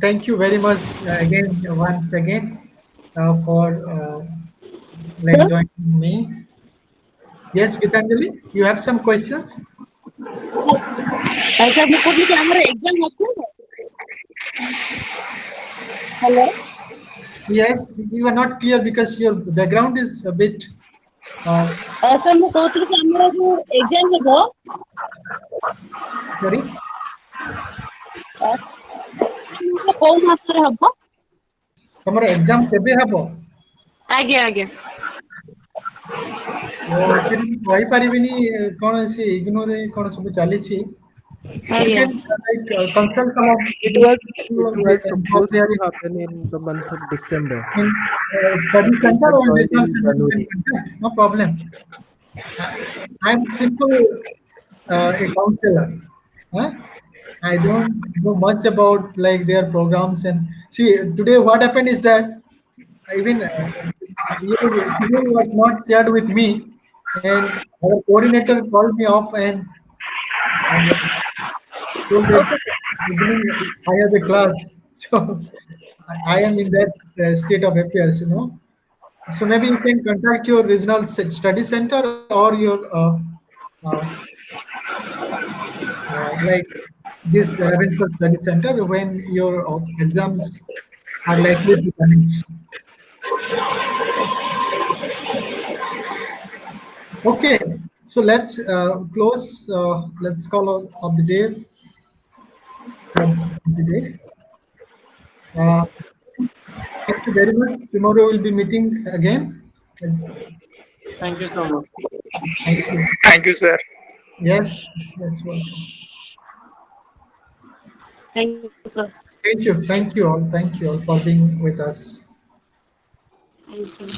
[SPEAKER 3] Thank you very much once again for like joining me. Yes, Gitanjali, you have some questions?
[SPEAKER 2] Hello.
[SPEAKER 3] Yes, you are not clear because your background is a bit.
[SPEAKER 2] Sir, ମୁଁ କହୁଥିଲି କି ଆମର ଯୋଉ exam ହେବ
[SPEAKER 3] Sorry.
[SPEAKER 2] କୋଉ ମାସରେ ହବ?
[SPEAKER 3] ତମର ଏକ୍ଜାମ କେବେ ହବ?
[SPEAKER 2] ଆଜ୍ଞା ଆଜ୍ଞା
[SPEAKER 3] ସେଠି ମୁଁ କହିପାରିବିନି କଣ ସେ ଇଗ୍ନୋରେ କଣ ସବୁ ଚାଲିଛି। You
[SPEAKER 2] ଆଜ୍ଞା
[SPEAKER 3] can consult some of
[SPEAKER 1] It
[SPEAKER 3] the
[SPEAKER 1] was
[SPEAKER 3] people who
[SPEAKER 1] it
[SPEAKER 3] are
[SPEAKER 1] was
[SPEAKER 3] involved
[SPEAKER 1] supposed
[SPEAKER 3] there
[SPEAKER 1] to happen in the month of December.
[SPEAKER 3] in study
[SPEAKER 1] We
[SPEAKER 3] center
[SPEAKER 1] had
[SPEAKER 3] or
[SPEAKER 1] joined
[SPEAKER 3] business
[SPEAKER 1] in
[SPEAKER 3] center. You can
[SPEAKER 1] January.
[SPEAKER 3] contact. No problem. I'm simple a counselor. Huh? I don't know much about like their programs and see today what happened is that even schedule was not shared with me and our coordinator called me off and told that evening I have a class so I am in that state of affairs, you know. So maybe you can contact your regional study center or your uh, like this Ravenswood Study Center when your exams are likely to commence. Okay, so let's close. Let's call of the day for today. Uh, thank you very much. Tomorrow we'll be meeting again.
[SPEAKER 4] Thank you so much.
[SPEAKER 3] Thank you.
[SPEAKER 7] Thank you, sir.
[SPEAKER 3] Yes, yes, welcome.
[SPEAKER 2] thank you sir.
[SPEAKER 3] Thank you. Thank you all. Thank you all for being with us.
[SPEAKER 2] Thank you.